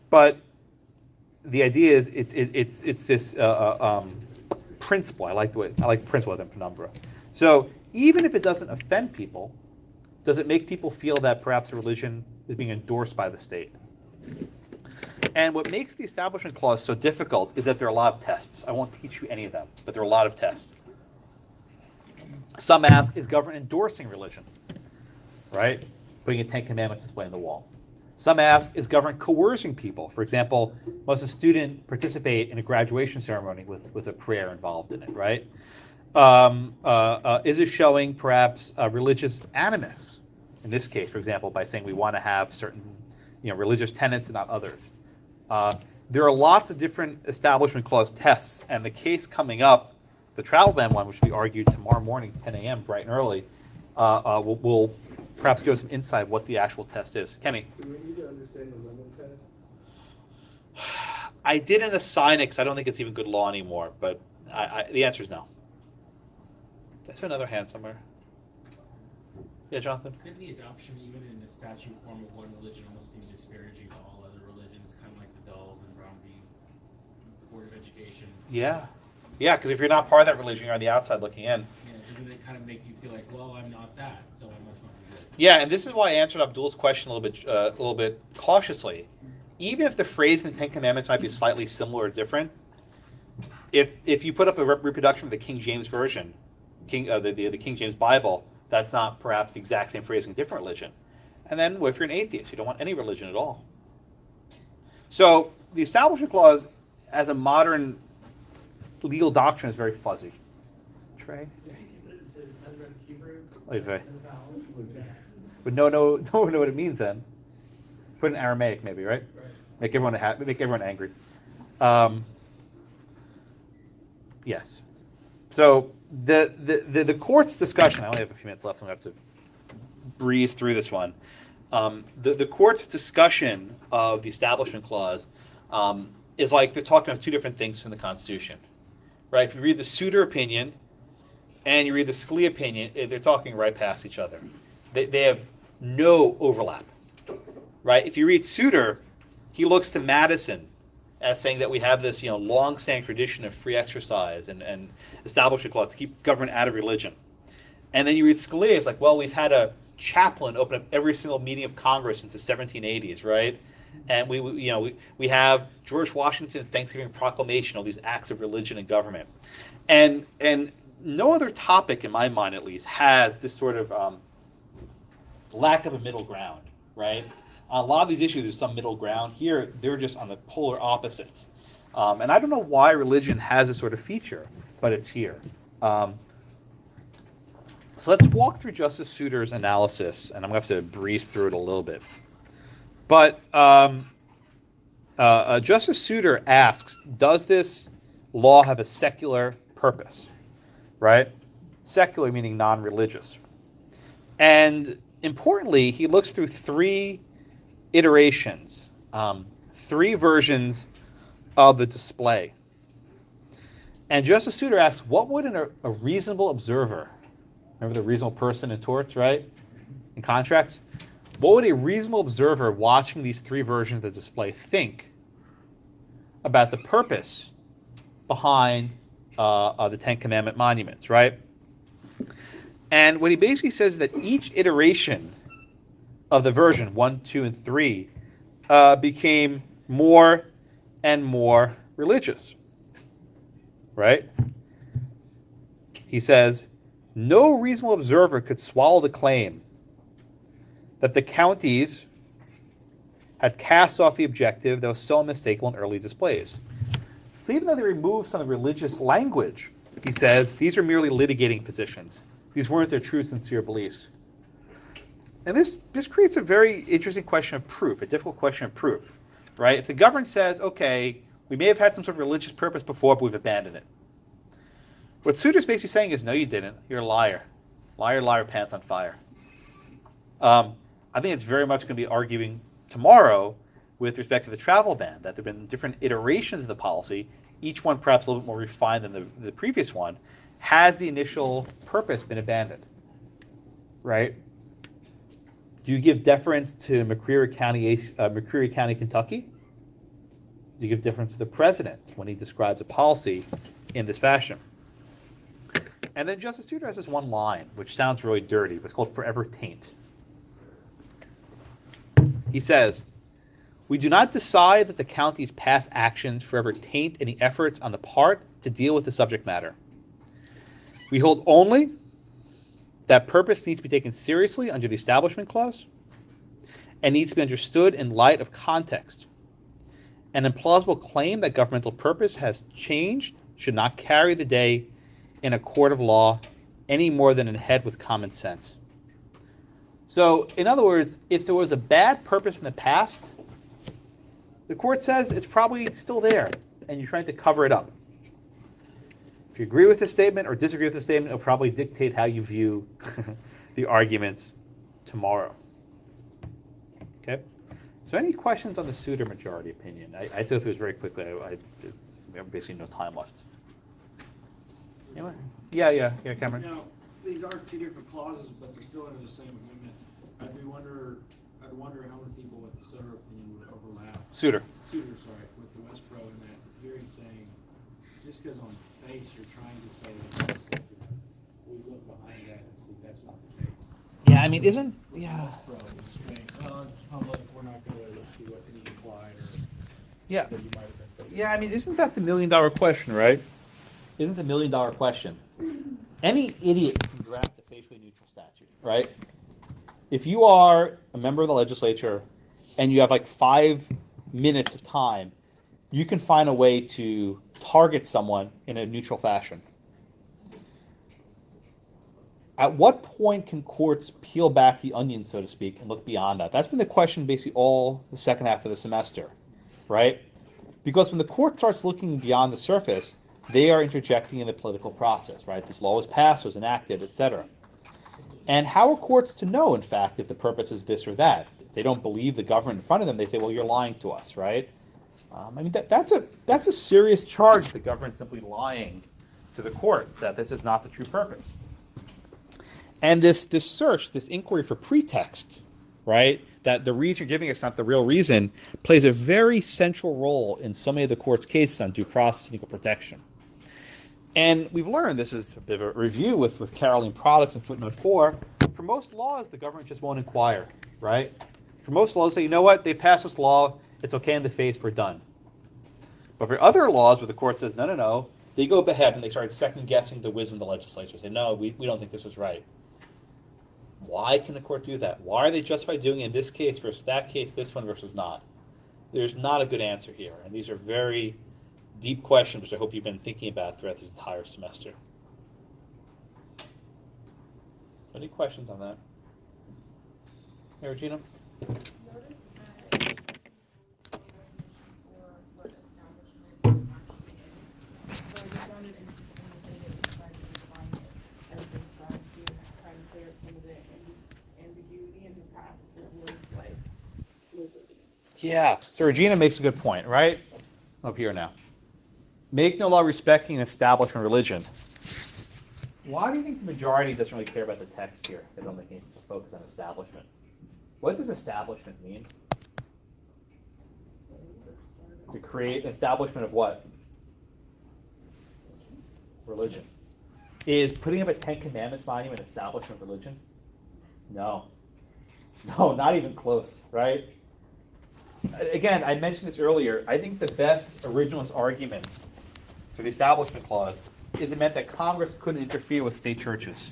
Speaker 1: But the idea is it's this principle. I like principle than penumbra. So even if it doesn't offend people, does it make people feel that perhaps a religion is being endorsed by the state? And what makes the Establishment Clause so difficult is that there are a lot of tests. I won't teach you any of them, but there are a lot of tests. Some ask, is government endorsing religion? Right? Putting a Ten Commandments display on the wall. Some ask, is government coercing people? For example, must a student participate in a graduation ceremony with a prayer involved in it, right? Is it showing perhaps religious animus? In this case, for example, by saying we want to have certain religious tenets and not others. There are lots of different Establishment Clause tests, and the case coming up, the travel ban one, which will be argued tomorrow morning, 10 a.m., bright and early, will perhaps give us some insight what the actual test is. Kenny?
Speaker 12: Do we need to understand the lemon test?
Speaker 1: I didn't assign it because I don't think it's even good law anymore, but the answer is no. That's another hand somewhere. Yeah, Jonathan?
Speaker 2: Couldn't the adoption, even in the statute form of one religion, almost seem disparaging to all other religions, kind of like the Dulles and Brown v. Board of Education?
Speaker 1: Yeah. Yeah, because if you're not part of that religion, you're on the outside looking in.
Speaker 2: Yeah, doesn't it kind of make you feel like, well, I'm not that, so I must not be good?
Speaker 1: Yeah, and this is why I answered Abdul's question a little bit cautiously. Even if the phrase in the Ten Commandments might be slightly similar or different, if you put up a reproduction of the King James Version, the King James Bible, that's not perhaps the exact same phrase in a different religion. And then what if you're an atheist? You don't want any religion at all. So the Establishment Clause, as a modern legal doctrine, is very fuzzy. Trey? But no know what it means then. Put in Aramaic maybe, right? Make everyone angry. Yes. So the court's discussion, I only have a few minutes left, so I'm going to have to breeze through this one. The court's discussion of the Establishment Clause is like they're talking about two different things from the Constitution. Right? If you read the Souter opinion and you read the Scalia opinion, they're talking right past each other. They have no overlap. Right? If you read Souter, he looks to Madison as saying that we have this long-standing tradition of free exercise and Establishment Clause to keep government out of religion. And then you read Scalia, it's like, well, we've had a chaplain open up every single meeting of Congress since the 1780s, right? And we have George Washington's Thanksgiving Proclamation, all these acts of religion and government. And no other topic, in my mind at least, has this sort of lack of a middle ground, right? On a lot of these issues, there's some middle ground. Here, they're just on the polar opposites. And I don't know why religion has this sort of feature, but it's here. So let's walk through Justice Souter's analysis, and I'm going to have to breeze through it a little bit. But Justice Souter asks, does this law have a secular purpose? Right? Secular meaning non-religious. And importantly, he looks through three iterations, three versions of the display. And Justice Souter asks, what would a reasonable observer, remember the reasonable person in torts, right? In contracts? What would a reasonable observer watching these three versions of the display think about the purpose behind the Ten Commandment monuments, right? And what he basically says is that each iteration of the version 1, 2, and 3 became more and more religious, right? He says, no reasonable observer could swallow the claim that the counties had cast off the objective that was so unmistakable in early displays. So even though they removed some of the religious language, he says, these are merely litigating positions. These weren't their true, sincere beliefs. And this creates a very interesting question of proof, a difficult question of proof, right? If the government says, okay, we may have had some sort of religious purpose before, but we've abandoned it. What Souter's basically saying is, no, you didn't. You're a liar. Liar, liar, pants on fire. I think it's very much going to be arguing tomorrow with respect to the travel ban, that there have been different iterations of the policy, each one perhaps a little bit more refined than the previous one. Has the initial purpose been abandoned? Right? Do you give deference to McCreary County, Kentucky? Do you give deference to the president when he describes a policy in this fashion? And then Justice Souter has this one line, which sounds really dirty, but it's called forever taint. He says, we do not decide that the county's past actions forever taint any efforts on the part to deal with the subject matter. We hold only that purpose needs to be taken seriously under the Establishment Clause and needs to be understood in light of context. An implausible claim that governmental purpose has changed should not carry the day in a court of law any more than in a head with common sense. So, in other words, if there was a bad purpose in the past, the court says it's probably still there, and you're trying to cover it up. If you agree with this statement or disagree with the statement, it'll probably dictate how you view the arguments tomorrow. Okay? So any questions on the Souter majority opinion? I thought it was very quickly. We have basically no time left. Anyway? Yeah, Cameron.
Speaker 21: Now, these are two different clauses, but they're still under the same amendment. I'd wonder how many people with the Souter opinion would overlap.
Speaker 1: Souter,
Speaker 21: sorry, with the Westboro in that here he's saying, just because on face you're trying to say that it's secular, we look behind that and see that's not the case.
Speaker 1: Yeah, I mean, isn't
Speaker 21: Westboro is saying, well, it's public, we're not going to see what can be applied or
Speaker 1: Yeah.
Speaker 21: that you might have been.
Speaker 1: Yeah, I mean, isn't that the $1 million question, right? Isn't the $1 million question? Any idiot can draft a facially neutral statute, right? If you are a member of the legislature and you have like 5 minutes of time, you can find a way to target someone in a neutral fashion. At what point can courts peel back the onion, so to speak, and look beyond that? That's been the question basically all the second half of the semester, right? Because when the court starts looking beyond the surface, they are interjecting in the political process, right? This law was passed, was enacted, etc. And how are courts to know, in fact, if the purpose is this or that? If they don't believe the government in front of them, they say, well, you're lying to us, right? I mean, that's a serious charge, the government simply lying to the court, that this is not the true purpose. And this search, this inquiry for pretext, right, that the reason you're giving us not the real reason, plays a very central role in so many of the court's cases on due process and equal protection. And we've learned, this is a bit of a review with Caroline Products in footnote 4, for most laws, the government just won't inquire, right? For most laws, say, you know what, they passed this law, it's okay in the face, we're done. But for other laws where the court says, no, they go ahead and they start second-guessing the wisdom of the legislature. Say, no, we don't think this was right. Why can the court do that? Why are they justified doing it in this case versus that case, this one versus not? There's not a good answer here. And these are very deep questions, which I hope you've been thinking about throughout this entire semester. Any questions on that? Hey, Regina? Yeah, so Regina makes a good point, right? Up here now. Make no law respecting an establishment religion. Why do you think the majority doesn't really care about the text here? They don't make any focus on establishment. What does establishment mean? To create an establishment of what? Religion. Is putting up a Ten Commandments monument an establishment of religion? No, not even close, right? Again, I mentioned this earlier. I think the best originalist argument for the Establishment Clause is it meant that Congress couldn't interfere with state churches.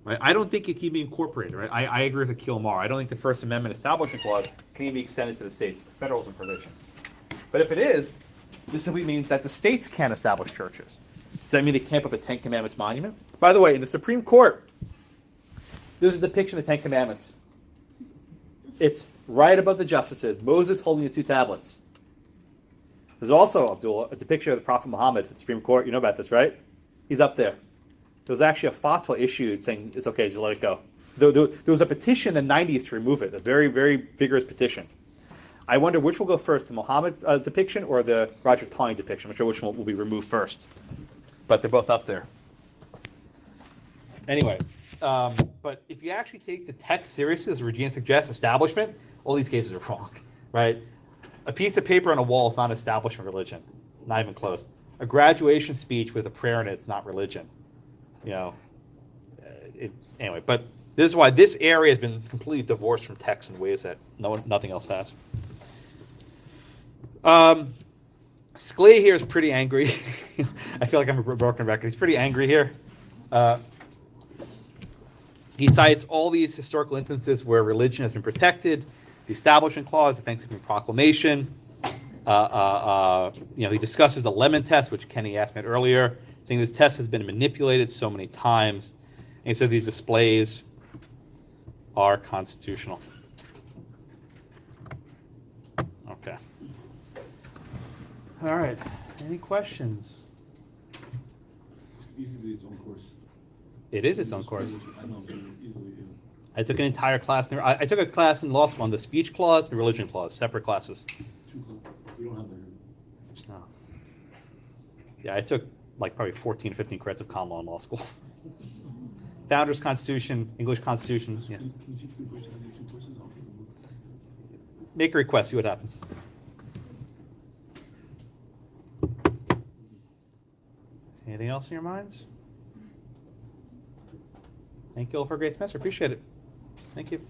Speaker 1: Right? I don't think it can be incorporated. Right? I agree with Kilmar. I don't think the First Amendment Establishment Clause can even be extended to the states. Federalism provision. But if it is, this simply means that the states can't establish churches. Does that mean they can't put up a Ten Commandments monument? By the way, in the Supreme Court, there's a depiction of the Ten Commandments. It's right above the justices, Moses holding the 2 tablets. There's also, Abdullah, a depiction of the Prophet Muhammad at the Supreme Court. You know about this, right? He's up there. There was actually a fatwa issued saying it's okay, just let it go. There was a petition in the 90s to remove it, a very, very vigorous petition. I wonder which will go first, the Muhammad depiction or the Roger Taney depiction. I'm not sure which one will be removed first. But they're both up there. Anyway, But if you actually take the text seriously, as Regina suggests, establishment, all these cases are wrong, right? A piece of paper on a wall is not establishment religion, not even close. A graduation speech with a prayer in it's not religion, you know. Anyway, but this is why this area has been completely divorced from text in ways that nothing else has. Scalia here is pretty angry. I feel like I'm a broken record. He's pretty angry here. He cites all these historical instances where religion has been protected, the Establishment Clause, the Thanksgiving Proclamation. He discusses the Lemon Test, which Kenny asked me earlier, saying this test has been manipulated so many times. And he said these displays are constitutional. Okay. All right. Any questions?
Speaker 5: It's easily its own course.
Speaker 1: It is its own course.
Speaker 5: I know, easily, yeah.
Speaker 1: I took an entire class. I took a class in law school on the speech clause and the religion clause, separate classes.
Speaker 5: We don't have that here.
Speaker 1: No. Yeah, I took like probably 14, 15 credits of ConLaw in law school. Founders Constitution, English Constitution. Yeah.
Speaker 5: Can you see if you can push down these 2 courses?
Speaker 1: Make a request, see what happens. Anything else in your minds? Thank you all for a great semester. Appreciate it. Thank you.